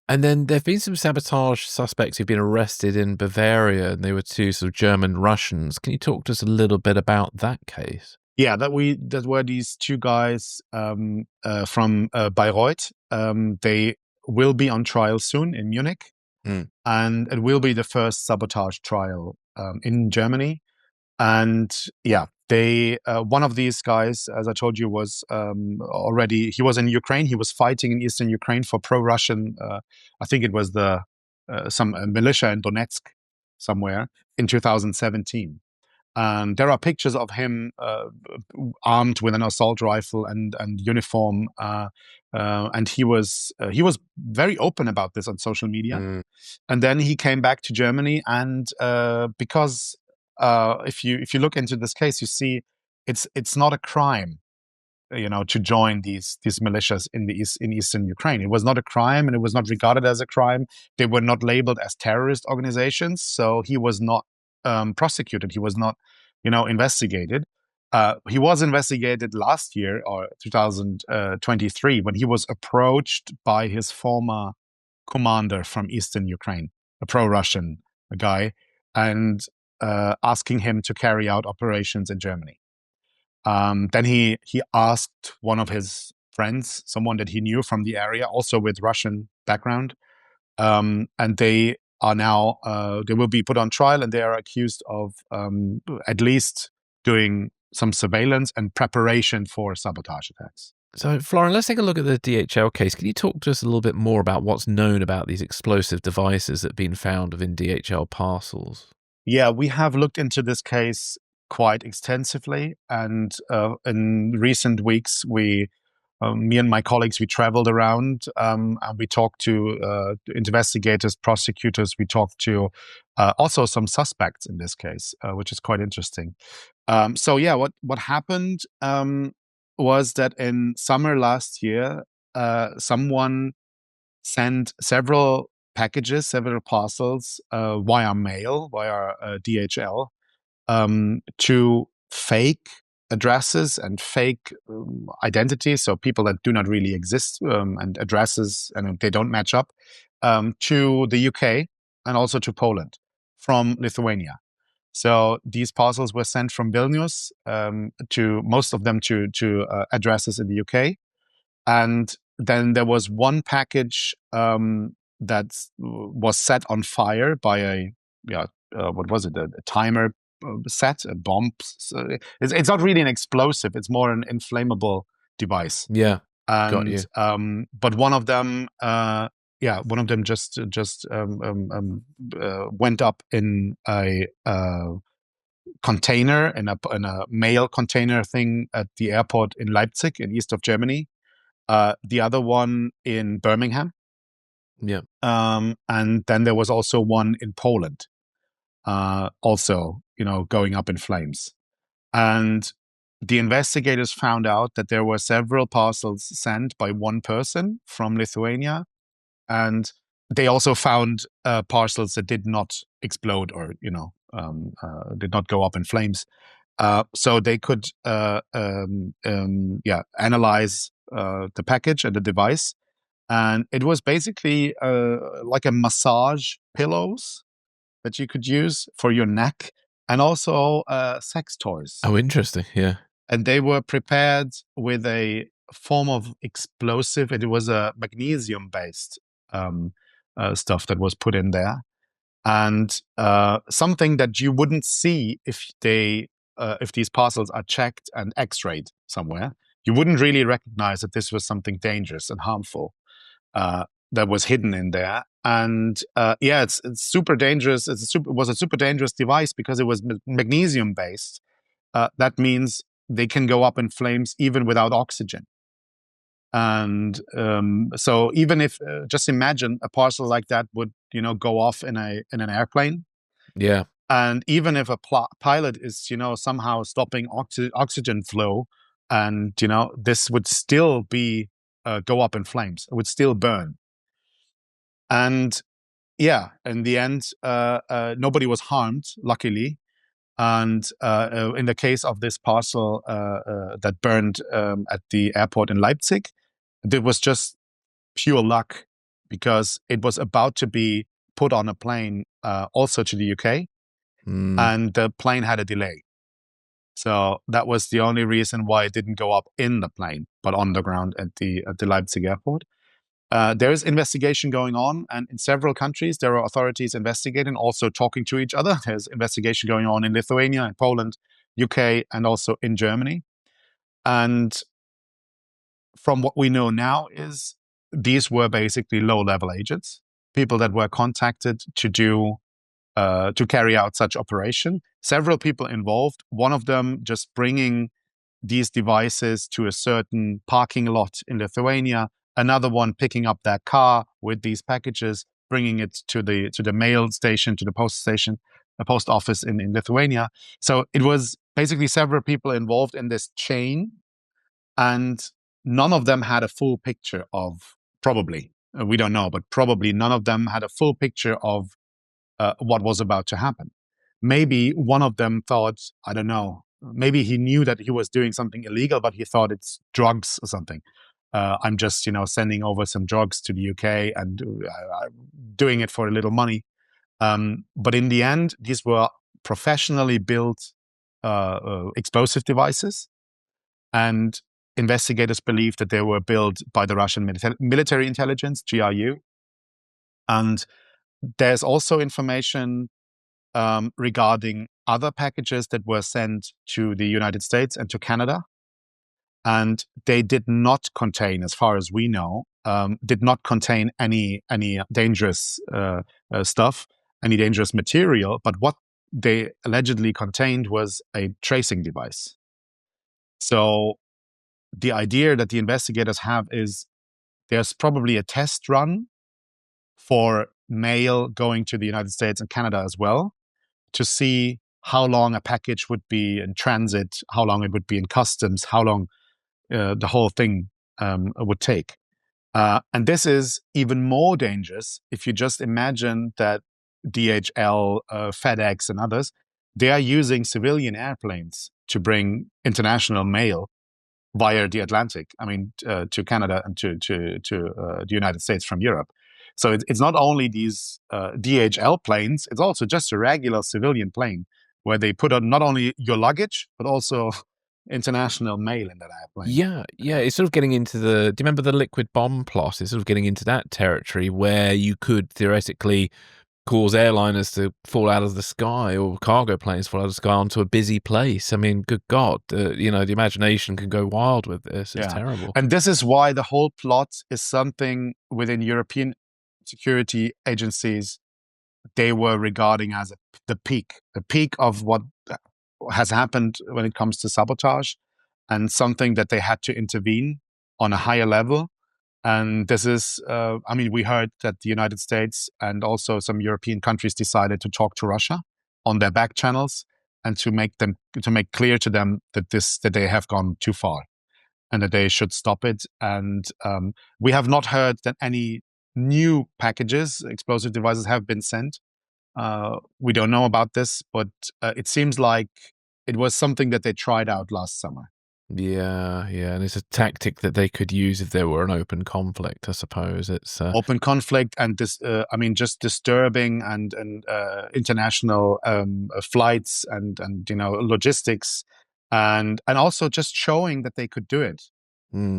And then there have been some sabotage suspects who've been arrested in Bavaria, and they were 2 sort of German Russians. Can you talk to us a little bit about that case? Yeah, that were these 2 guys from Bayreuth. They will be on trial soon in Munich, and it will be the first sabotage trial in Germany. And yeah, they one of these guys, as I told you, was he was in Ukraine. He was fighting in eastern Ukraine for pro-Russian. I think it was some militia in Donetsk somewhere in 2017. And there are pictures of him armed with an assault rifle and uniform, and he was very open about this on social media. And then he came back to Germany, and because if you look into this case, you see it's not a crime, to join these militias in eastern Ukraine. It was not a crime, and it was not regarded as a crime. They were not labeled as terrorist organizations, so he was not prosecuted. He was not, investigated. He was investigated last year, or 2023, when he was approached by his former commander from Eastern Ukraine, a pro-Russian guy, and asking him to carry out operations in Germany. Then he asked one of his friends, someone that he knew from the area, also with Russian background, and they are now they will be put on trial, and they are accused of at least doing some surveillance and preparation for sabotage attacks. So, Florian, let's take a look at the DHL case. Can you talk to us a little bit more about what's known about these explosive devices that have been found within DHL parcels? Yeah, we have looked into this case quite extensively, and in recent weeks, me and my colleagues, we traveled around and we talked to investigators, prosecutors. We talked to also some suspects in this case, which is quite interesting. So yeah, what happened was that in summer last year, someone sent several packages, several parcels via mail, via DHL, to fake addresses and fake identities, so people that do not really exist, and addresses, and they don't match up, to the UK and also to Poland from Lithuania. So these parcels were sent from Vilnius, to most of them to addresses in the UK, and then there was one package that was set on fire by a what was it, a timer set, a bomb. It's not really an explosive, it's more an inflammable device. Yeah, and got you. But one of them just went up in a container, in a mail container thing at the airport in Leipzig, in east of Germany. The other one in Birmingham. Yeah. And then there was also one in Poland, also, going up in flames. And the investigators found out that there were several parcels sent by one person from Lithuania, and they also found parcels that did not explode or, did not go up in flames. So they could analyze the package and the device, and it was basically like a massage pillows that you could use for your neck, and also sex toys. Oh, interesting. Yeah. And they were prepared with a form of explosive. It was a magnesium-based stuff that was put in there, and something that you wouldn't see if these parcels are checked and X-rayed somewhere. You wouldn't really recognize that this was something dangerous and harmful that was hidden in there. And it's super dangerous. It was a super dangerous device because it was magnesium based. That means they can go up in flames even without oxygen. And so even if just imagine a parcel like that would go off in an airplane. Yeah. And even if a pilot is somehow stopping oxygen flow, and this would still be go up in flames. It would still burn. And yeah, in the end, nobody was harmed, luckily. And in the case of this parcel that burned at the airport in Leipzig, it was just pure luck, because it was about to be put on a plane also to the UK, and the plane had a delay. So that was the only reason why it didn't go up in the plane, but on the ground at the Leipzig airport. There is investigation going on, and in several countries there are authorities investigating, also talking to each other. There's investigation going on in Lithuania, in Poland, UK, and also in Germany. And from what we know now is these were basically low-level agents, people that were contacted to carry out such operation. Several people involved. One of them just bringing these devices to a certain parking lot in Lithuania. Another one picking up that car with these packages, bringing it to the mail station, to the post station, the post office in Lithuania. So it was basically several people involved in this chain, and none of them had a full picture of, probably, we don't know, but probably none of them had a full picture of what was about to happen. Maybe one of them thought, I don't know, maybe he knew that he was doing something illegal, but he thought it's drugs or something. I'm just, sending over some drugs to the UK and doing it for a little money. But in the end, these were professionally built explosive devices, and investigators believe that they were built by the Russian military intelligence, GRU. And there's also information regarding other packages that were sent to the United States and to Canada. And they did not contain, as far as we know, did not contain any dangerous stuff, any dangerous material. But what they allegedly contained was a tracing device. So the idea that the investigators have is there's probably a test run for mail going to the United States and Canada as well, to see how long a package would be in transit, how long it would be in customs, how long the whole thing would take. And this is even more dangerous if you just imagine that DHL, FedEx, and others, they are using civilian airplanes to bring international mail via the Atlantic, to Canada and to the United States from Europe. So it's not only these DHL planes, it's also just a regular civilian plane where they put on not only your luggage, but also international mail in that airplane. Yeah. It's sort of getting into do you remember the liquid bomb plot? It's sort of getting into that territory where you could theoretically cause airliners to fall out of the sky, or cargo planes fall out of the sky onto a busy place. I mean, good God, the imagination can go wild with this. It's terrible. And this is why the whole plot is something within European security agencies they were regarding as the peak of what has happened when it comes to sabotage, and something that they had to intervene on a higher level. And this is, we heard that the United States and also some European countries decided to talk to Russia on their back channels and to make clear to them that they have gone too far and that they should stop it. And we have not heard that any new packages, explosive devices, have been sent. We don't know about this, but it seems like it was something that they tried out last summer. Yeah, and it's a tactic that they could use if there were an open conflict, I suppose. It's open conflict and this, just disturbing and international flights and logistics, and also just showing that they could do it.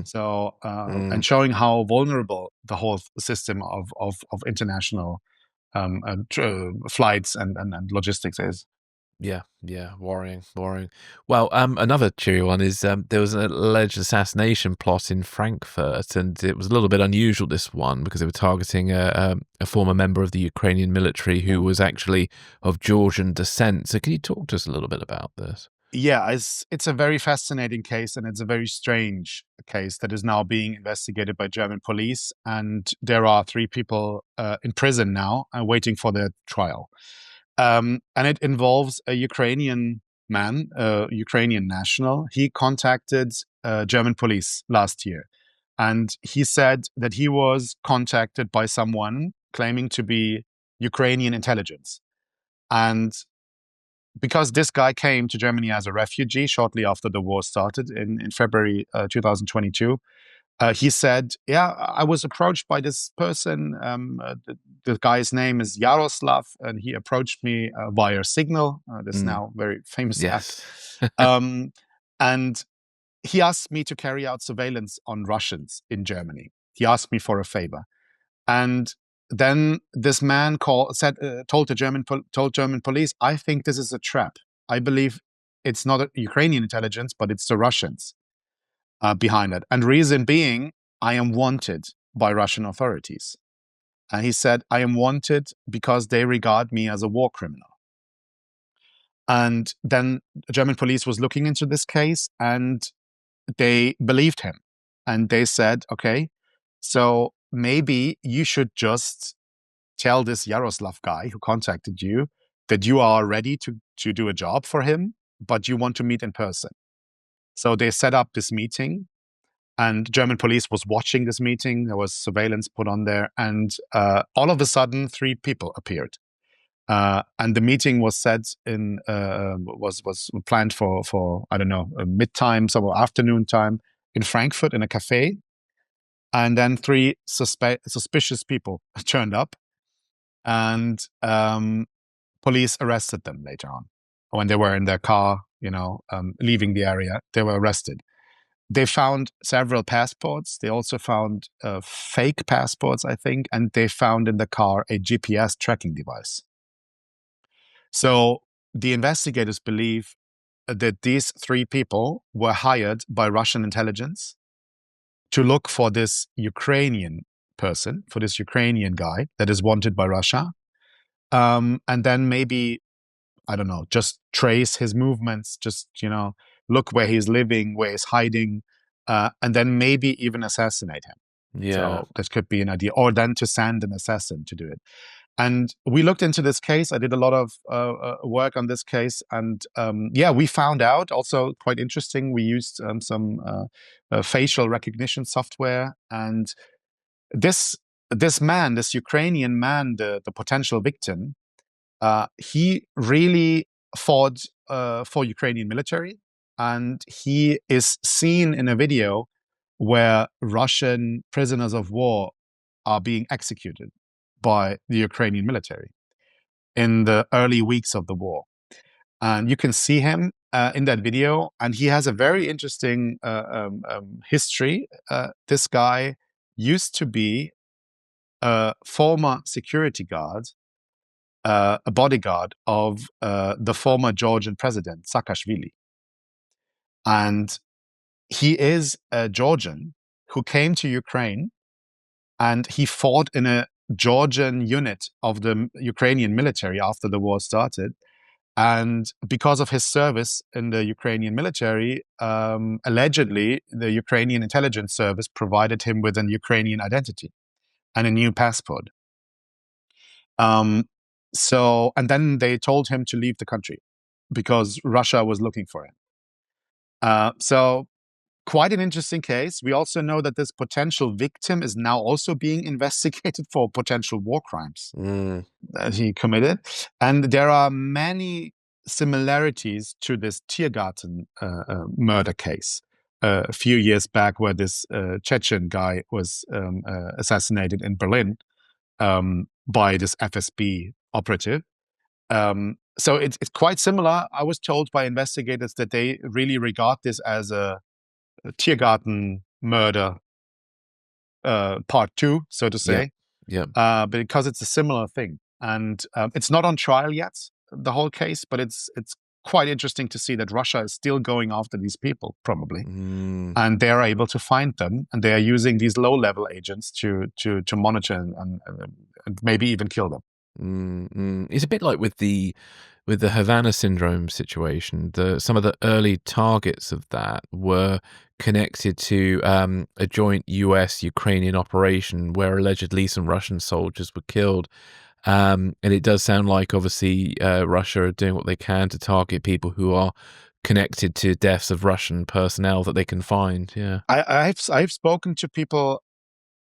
So and showing how vulnerable the whole system of international flights and logistics is. Yeah, worrying. Well, another cheery one is there was an alleged assassination plot in Frankfurt, and it was a little bit unusual, this one, because they were targeting a former member of the Ukrainian military who was actually of Georgian descent. So can you talk to us a little bit about this? Yeah, it's a very fascinating case, and it's a very strange case that is now being investigated by German police. And there are 3 people in prison now waiting for their trial. And it involves a Ukrainian man, a Ukrainian national. He contacted German police last year. And he said that he was contacted by someone claiming to be Ukrainian intelligence. And because this guy came to Germany as a refugee shortly after the war started in February 2022, he said, I was approached by this person. The guy's name is Yaroslav, and he approached me via Signal, this now very famous app. And he asked me to carry out surveillance on Russians in Germany. He asked me for a favor. And then this man told German police, I think this is a trap. I believe it's not Ukrainian intelligence, but it's the Russians behind it. And reason being, I am wanted by Russian authorities. And he said, I am wanted because they regard me as a war criminal. And then the German police was looking into this case, and they believed him. And they said, okay, so maybe you should just tell this Yaroslav guy who contacted you that you are ready to do a job for him, but you want to meet in person. So they set up this meeting, and German police was watching this meeting. There was surveillance put on there, and all of a sudden, 3 people appeared. And the meeting was set in was planned for I don't know, mid time, so afternoon time in Frankfurt in a cafe, and then three suspicious people turned up, and police arrested them later on when they were in their car, leaving the area. They were arrested. They found several passports. They also found fake passports, I think, and they found in the car a GPS tracking device. So the investigators believe that these three people were hired by Russian intelligence to look for this Ukrainian person, for this Ukrainian guy that is wanted by Russia. And then maybe, I don't know, just trace his movements, just, look where he's living, where he's hiding, and then maybe even assassinate him. Yeah. So that could be an idea. Or then to send an assassin to do it. And we looked into this case. I did a lot of work on this case. And we found out, also quite interesting, we used some facial recognition software. And this Ukrainian man, the potential victim, he really fought for Ukrainian military. And he is seen in a video where Russian prisoners of war are being executed by the Ukrainian military in the early weeks of the war. And you can see him in that video, and he has a very interesting history. This guy used to be a former security guard, a bodyguard of the former Georgian president, Saakashvili. And he is a Georgian who came to Ukraine, and he fought in a Georgian unit of the Ukrainian military after the war started. And because of his service in the Ukrainian military, allegedly, the Ukrainian intelligence service provided him with an Ukrainian identity and a new passport. And then they told him to leave the country because Russia was looking for him. So quite an interesting case. We also know that this potential victim is now also being investigated for potential war crimes that he committed. And there are many similarities to this Tiergarten murder case a few years back, where this Chechen guy was assassinated in Berlin by this FSB operative. So it's quite similar. I was told by investigators that they really regard this as a Tiergarten murder part 2, so to say. Yeah. Because it's a similar thing. And it's not on trial yet, the whole case, but it's quite interesting to see that Russia is still going after these people, probably. And they are able to find them, and they are using these low-level agents to monitor and maybe even kill them. It's a bit like with the Havana syndrome situation. Some of the early targets of that were connected to a joint US-Ukrainian operation where allegedly some Russian soldiers were killed. And it does sound like, obviously, Russia are doing what they can to target people who are connected to deaths of Russian personnel that they can find. Yeah, I've spoken to people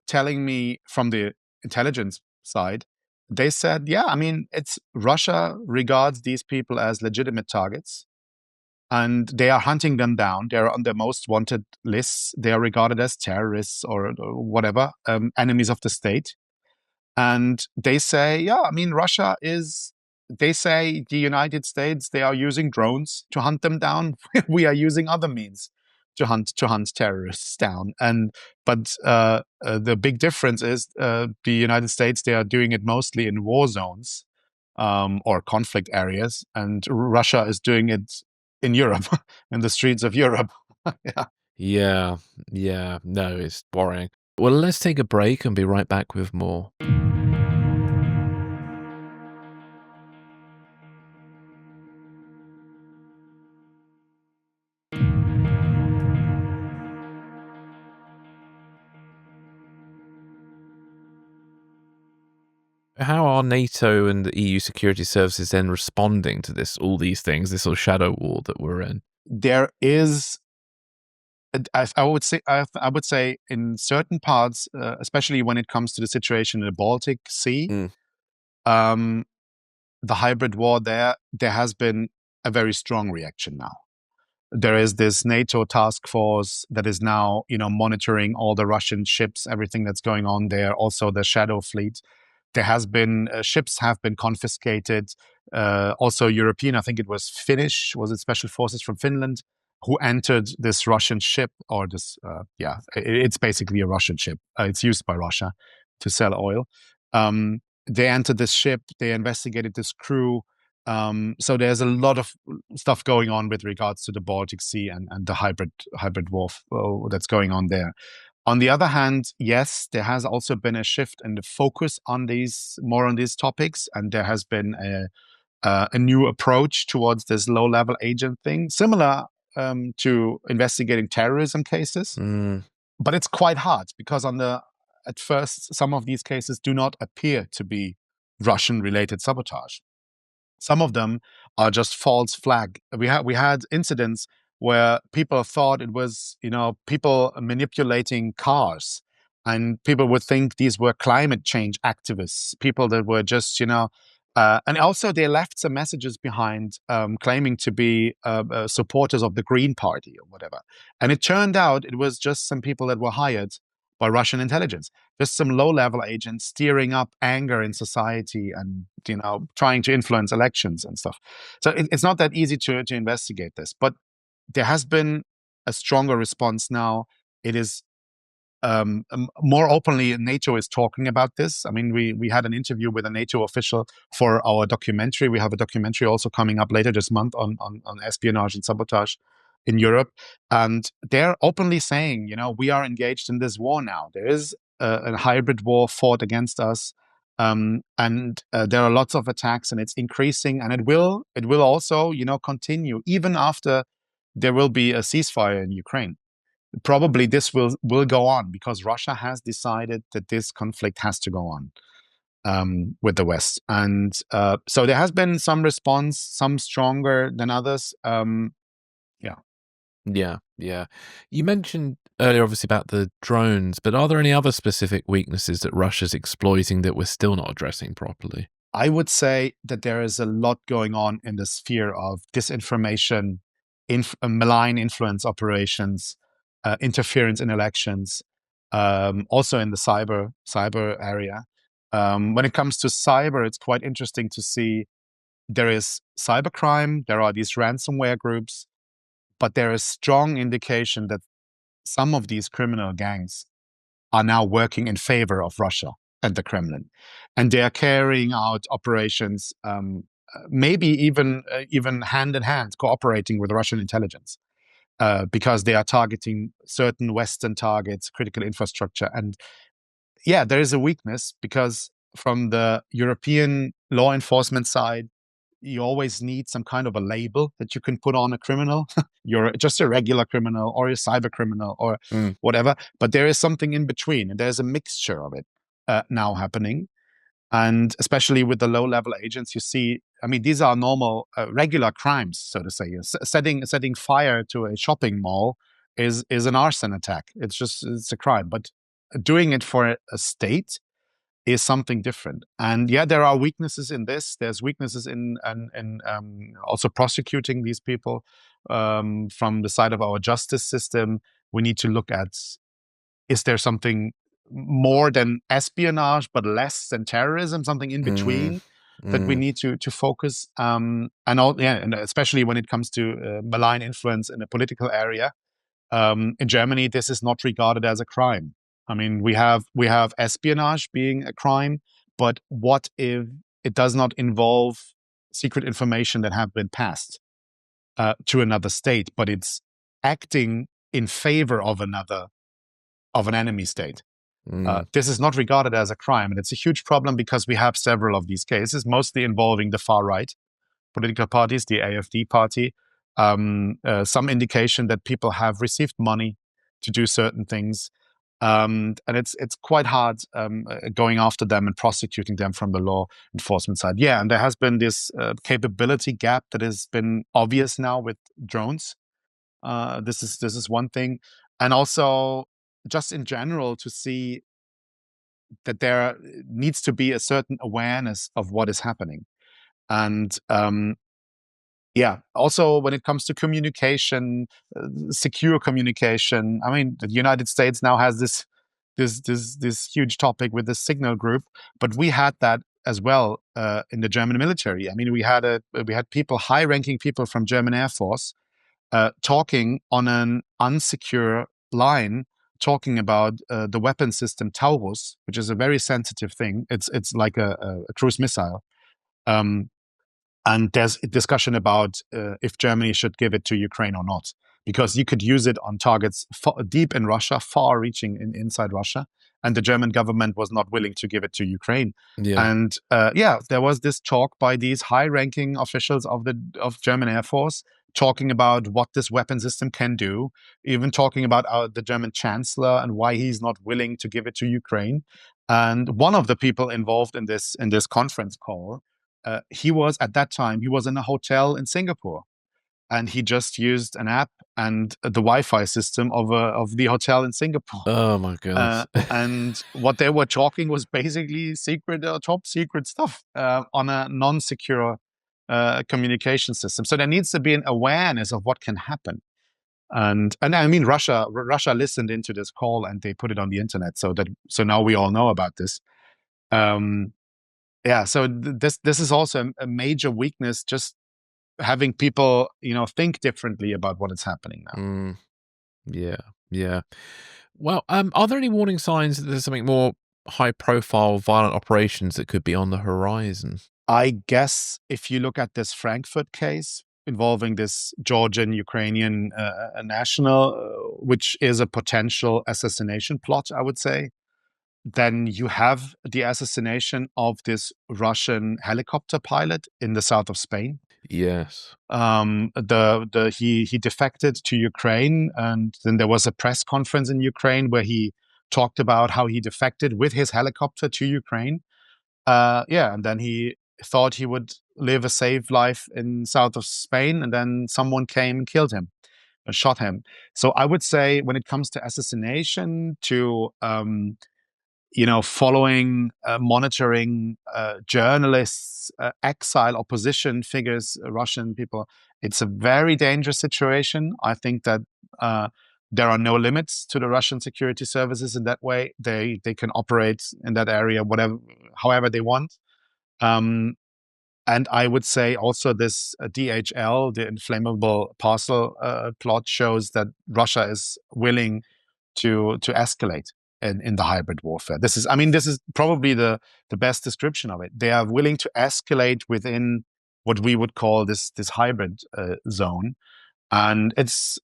telling me from the intelligence side. They said, yeah, I mean, it's Russia regards these people as legitimate targets, and they are hunting them down. They're on their most wanted lists. They are regarded as terrorists or whatever, enemies of the state. And they say, yeah, I mean, they say the United States, they are using drones to hunt them down. We are using other means to hunt terrorists down. But the big difference is the United States, they are doing it mostly in war zones or conflict areas, and Russia is doing it in Europe, in the streets of Europe. Yeah. No, it's worrying. Well, let's take a break and be right back with more. How are NATO and the EU security services then responding to all these things, this sort of shadow war that we're in? There is, I would say, in certain parts, especially when it comes to the situation in the Baltic Sea, the hybrid war there has been a very strong reaction now. There is this NATO task force that is now, monitoring all the Russian ships, everything that's going on there. Also, the Shadow Fleet. There has been ships have been confiscated. Also, European, I think it was Finnish, was it Special Forces from Finland, who entered this Russian ship, or this, it's basically a Russian ship. It's used by Russia to sell oil. They entered this ship. They investigated this crew. So there's a lot of stuff going on with regards to the Baltic Sea and the hybrid war that's going on there. On the other hand, yes, there has also been a shift in the focus on these topics, and there has been a new approach towards this low-level agent thing, similar to investigating terrorism cases. But it's quite hard because at first, some of these cases do not appear to be Russian-related sabotage. Some of them are just false flag. We had incidents where people thought it was, people manipulating cars, and people would think these were climate change activists, people that were just, and also they left some messages behind claiming to be supporters of the Green Party or whatever. And it turned out it was just some people that were hired by Russian intelligence, just some low-level agents steering up anger in society and, trying to influence elections and stuff. So it's not that easy to investigate this, but there has been a stronger response now. It is more openly, NATO is talking about this. I mean, we had an interview with a NATO official for our documentary. We have a documentary also coming up later this month on espionage and sabotage in Europe. And they're openly saying, we are engaged in this war now. There is a hybrid war fought against us. And there are lots of attacks, and it's increasing, and it will also, continue even after there will be a ceasefire in Ukraine. Probably this will go on because Russia has decided that this conflict has to go on with the West. And so there has been some response, some stronger than others. Yeah. You mentioned earlier, obviously, about the drones, but are there any other specific weaknesses that Russia's exploiting that we're still not addressing properly? I would say that there is a lot going on in the sphere of disinformation, malign influence operations, interference in elections, also in the cyber area. When it comes to cyber, it's quite interesting to see there is cybercrime, there are these ransomware groups, but there is strong indication that some of these criminal gangs are now working in favor of Russia and the Kremlin, and they are carrying out operations, maybe even hand in hand, cooperating with Russian intelligence, because they are targeting certain Western targets, critical infrastructure. And yeah, there is a weakness because from the European law enforcement side, you always need some kind of a label that you can put on a criminal. You're just a regular criminal or a cyber criminal or whatever. But there is something in between, and there's a mixture of it now happening. And especially with the low-level agents, you see, I mean, these are normal, regular crimes, so to say. Setting fire to a shopping mall is an arson attack. It's a crime. But doing it for a state is something different. And yeah, there are weaknesses in this. There's weaknesses in also prosecuting these people from the side of our justice system. We need to look at, is there something more than espionage but less than terrorism, something in between that we need to focus, and especially when it comes to malign influence in the political area. In Germany, this is not regarded as a crime. I mean, we have espionage being a crime, but what if it does not involve secret information that have been passed to another state, but it's acting in favor of an enemy state? This is not regarded as a crime, and it's a huge problem because we have several of these cases, mostly involving the far right political parties, the AfD party. Some indication that people have received money to do certain things. And it's quite hard going after them and prosecuting them from the law enforcement side. Yeah, and there has been this capability gap that has been obvious now with drones. This is one thing, and also just in general to see that there needs to be a certain awareness of what is happening. And also when it comes to communication, secure communication, I mean, the United States now has this huge topic with the signal group, but we had that as well in the German military. I mean, we had people, high-ranking people from German Air Force, talking on an unsecure line, talking about the weapon system Taurus, which is a very sensitive thing. It's like a cruise missile. And there's a discussion about if Germany should give it to Ukraine or not, because you could use it on targets deep in Russia, far-reaching inside Russia, and the German government was not willing to give it to Ukraine. Yeah. And there was this talk by these high-ranking officials of German Air Force talking about what this weapon system can do, even talking about the German chancellor and why he's not willing to give it to Ukraine. And one of the people involved in this conference call, he was at that time, he was in a hotel in Singapore, and he just used an app and the Wi-Fi system of the hotel in Singapore. Oh my goodness. And what they were talking was basically secret, top secret stuff on a non-secure communication system. So there needs to be an awareness of what can happen. And I mean, Russia listened into this call and they put it on the internet, so now we all know about this. So this is also a major weakness, just having people, think differently about what is happening now. Yeah. Well, are there any warning signs that there's something more high-profile, violent operations that could be on the horizon? I guess if you look at this Frankfurt case involving this Georgian Ukrainian national, which is a potential assassination plot, I would say, then you have the assassination of this Russian helicopter pilot in the south of Spain. Yes. He defected to Ukraine, and then there was a press conference in Ukraine where he talked about how he defected with his helicopter to Ukraine. And then he thought he would live a safe life in south of Spain, and then someone came and killed him and shot him. So I would say when it comes to assassination, to following, monitoring journalists, exile opposition figures, Russian people, it's a very dangerous situation. I think that there are no limits to the Russian security services in that way. They can operate in that area however they want. And I would say also this DHL, the inflammable parcel plot, shows that Russia is willing to escalate in the hybrid warfare. This is probably the best description of it. They are willing to escalate within what we would call this hybrid zone. And it's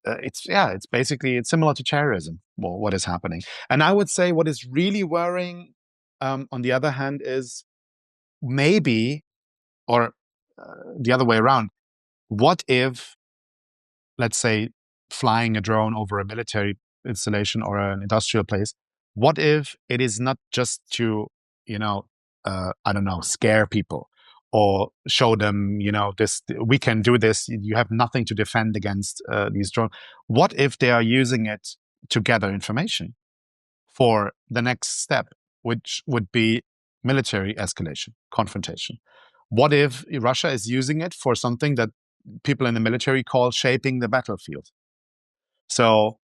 basically similar to terrorism, what is happening. And I would say what is really worrying, on the other hand, is maybe, or the other way around, what if, let's say, flying a drone over a military installation or an industrial place, what if it is not just to, scare people or show them, this, we can do this, you have nothing to defend against these drones. What if they are using it to gather information for the next step, which would be military escalation, confrontation? What if Russia is using it for something that people in the military call shaping the battlefield? So,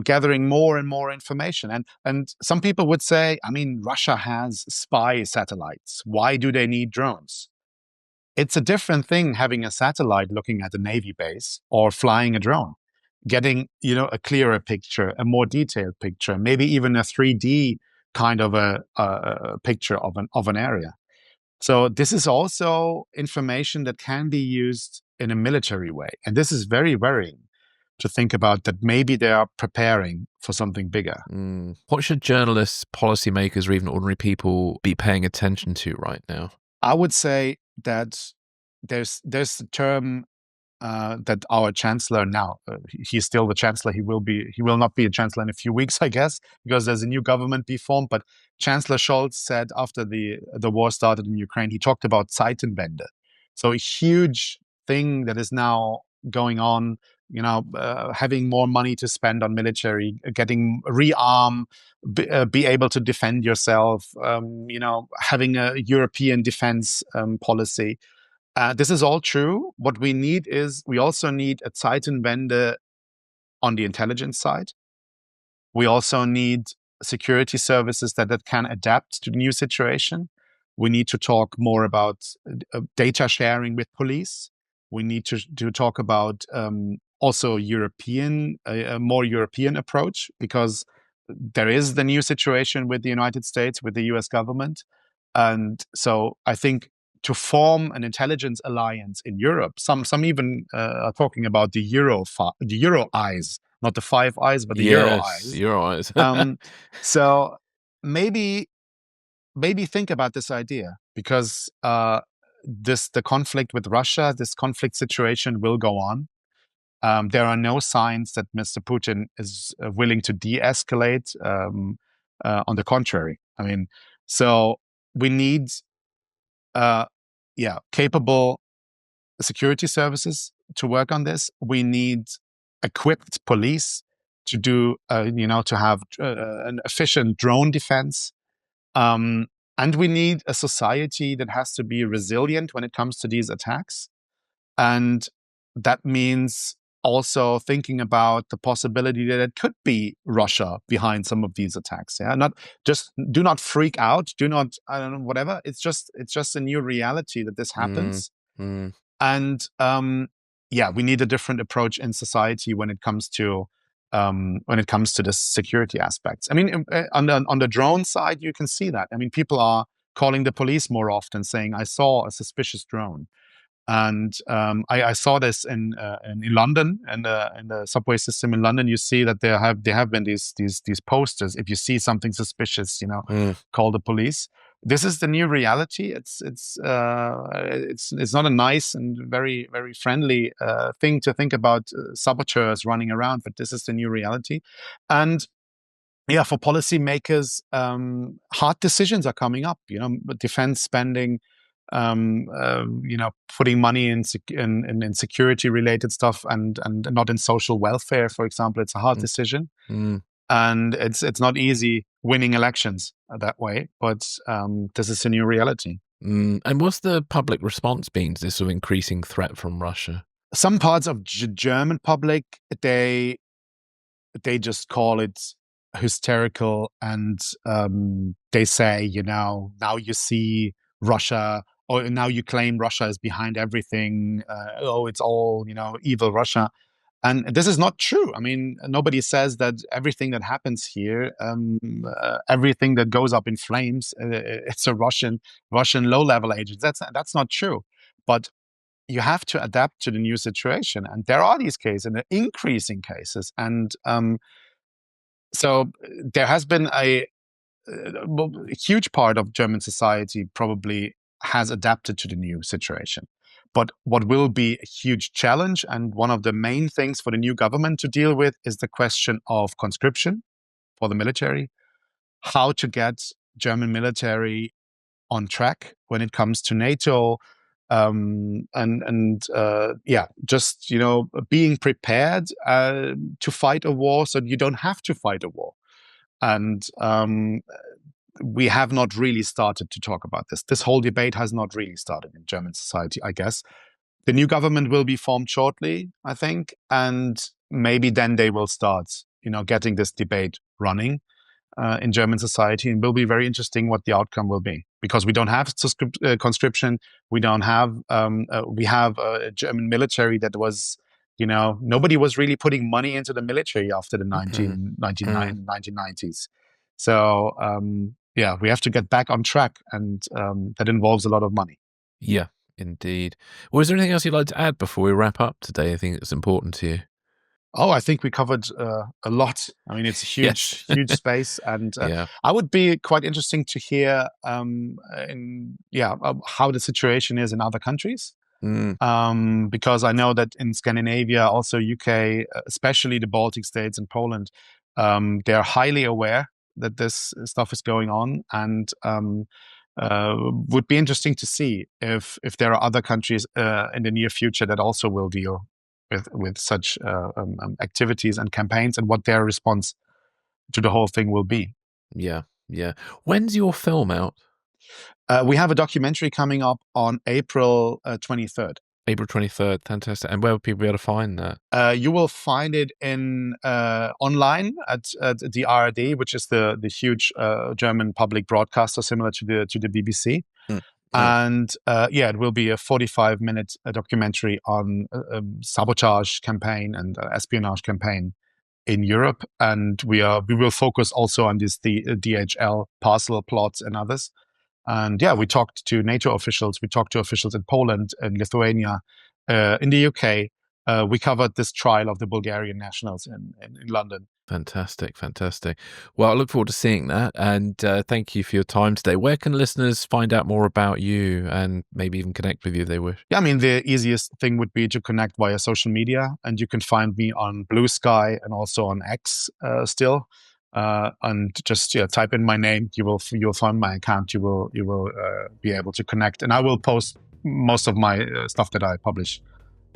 gathering more and more information. And some people would say, I mean, Russia has spy satellites. Why do they need drones? It's a different thing having a satellite looking at a Navy base or flying a drone, getting, a clearer picture, a more detailed picture, maybe even a 3D kind of a picture of an area. So this is also information that can be used in a military way. And this is very worrying to think about, that maybe they are preparing for something bigger. What should journalists, policymakers, or even ordinary people be paying attention to right now? I would say that there's a term that our chancellor now, he's still the chancellor. He will not be a chancellor in a few weeks, I guess, because there's a new government be formed. But Chancellor Scholz said after the war started in Ukraine, he talked about Zeitenwende. So a huge thing that is now going on, having more money to spend on military, getting rearm, be able to defend yourself, having a European defense policy. This is all true. What we need is we also need a Zeitenwende on the intelligence side. We also need security services that can adapt to the new situation. We need to talk more about data sharing with police. We need to talk about also a more European approach, because there is the new situation with the United States, with the US government. And so I think to form an intelligence alliance in Europe, some even are talking about the Euro eyes, not the Five Eyes, but the Euro Yes, eyes. Euro eyes. So maybe think about this idea, because the conflict with Russia, this conflict situation will go on. There are no signs that Mr. Putin is willing to de-escalate. On the contrary, I mean, so we need capable security services to work on this. We need equipped police to do, to have an efficient drone defense. And we need a society that has to be resilient when it comes to these attacks. And that means also thinking about the possibility that it could be Russia behind some of these attacks. Yeah, do not freak out. Do not, I don't know, whatever. It's just a new reality that this happens. And we need a different approach in society when it comes to the security aspects. I mean, on the drone side, you can see that. I mean, people are calling the police more often, saying, "I saw a suspicious drone." And I saw this in London, and in the subway system in London. You see that there have been these posters. If you see something suspicious, call the police. This is the new reality. It's not a nice and very, very friendly thing to think about saboteurs running around, but this is the new reality. And for policymakers, hard decisions are coming up. Defense spending, putting money in security related stuff and not in social welfare, for example. It's a hard decision. And it's not easy winning elections that way, but this is a new reality. And what's the public response been to this sort of increasing threat from Russia? Some parts of German public, they just call it hysterical, and they say, now you see Russia, or now you claim Russia is behind everything. It's all, evil Russia. And this is not true. I mean, nobody says that everything that happens here, everything that goes up in flames, it's a Russian low-level agent. That's not true. But you have to adapt to the new situation. And there are these cases, and increasing cases. And so there has been a huge part of German society probably has adapted to the new situation. But what will be a huge challenge, and one of the main things for the new government to deal with, is the question of conscription for the military. How to get German military on track when it comes to NATO, just being prepared to fight a war, so you don't have to fight a war. And we have not really started to talk about this. This whole debate has not really started in German society, I guess. The new government will be formed shortly, I think, and maybe then they will start, getting this debate running in German society. And it will be very interesting what the outcome will be, because we don't have conscription. We don't have. We have a German military that was, nobody was really putting money into the military after the 1990s. So we have to get back on track, and that involves a lot of money. Yeah, indeed. Well, is there anything else you'd like to add before we wrap up today? I think that's important to you. Oh, I think we covered a lot. I mean, it's a huge, huge space, and I would be quite interesting to hear how the situation is in other countries. Because I know that in Scandinavia, also UK, especially the Baltic states and Poland, they are highly aware that this stuff is going on, and would be interesting to see if there are other countries in the near future that also will deal with such activities and campaigns, and what their response to the whole thing will be. Yeah. When's your film out? We have a documentary coming up on April 23rd. April 23rd, fantastic. And where will people be able to find that? You will find it in online at the ARD, which is the huge German public broadcaster similar to the BBC. And it will be a 45-minute documentary on sabotage campaign and espionage campaign in Europe. And we will focus also on the DHL parcel plots and others. And we talked to NATO officials. We talked to officials in Poland and Lithuania, in the UK. We covered this trial of the Bulgarian nationals in London. Fantastic. Well, I look forward to seeing that. And thank you for your time today. Where can listeners find out more about you and maybe even connect with you if they wish? Yeah, I mean, the easiest thing would be to connect via social media. And you can find me on Bluesky and also on X still. And just type in my name. You'll find my account. You will be able to connect, and I will post most of my stuff that I publish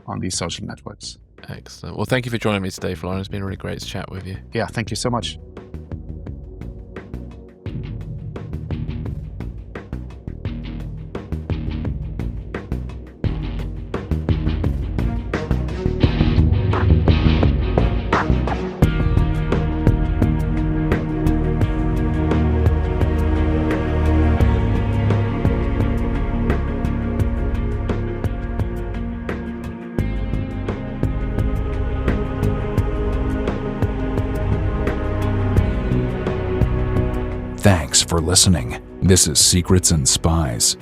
on these social networks. Excellent. Well, thank you for joining me today, Florian. It's been really great to chat with you. Yeah, thank you so much. Thanks for listening. This is Secrets and Spies.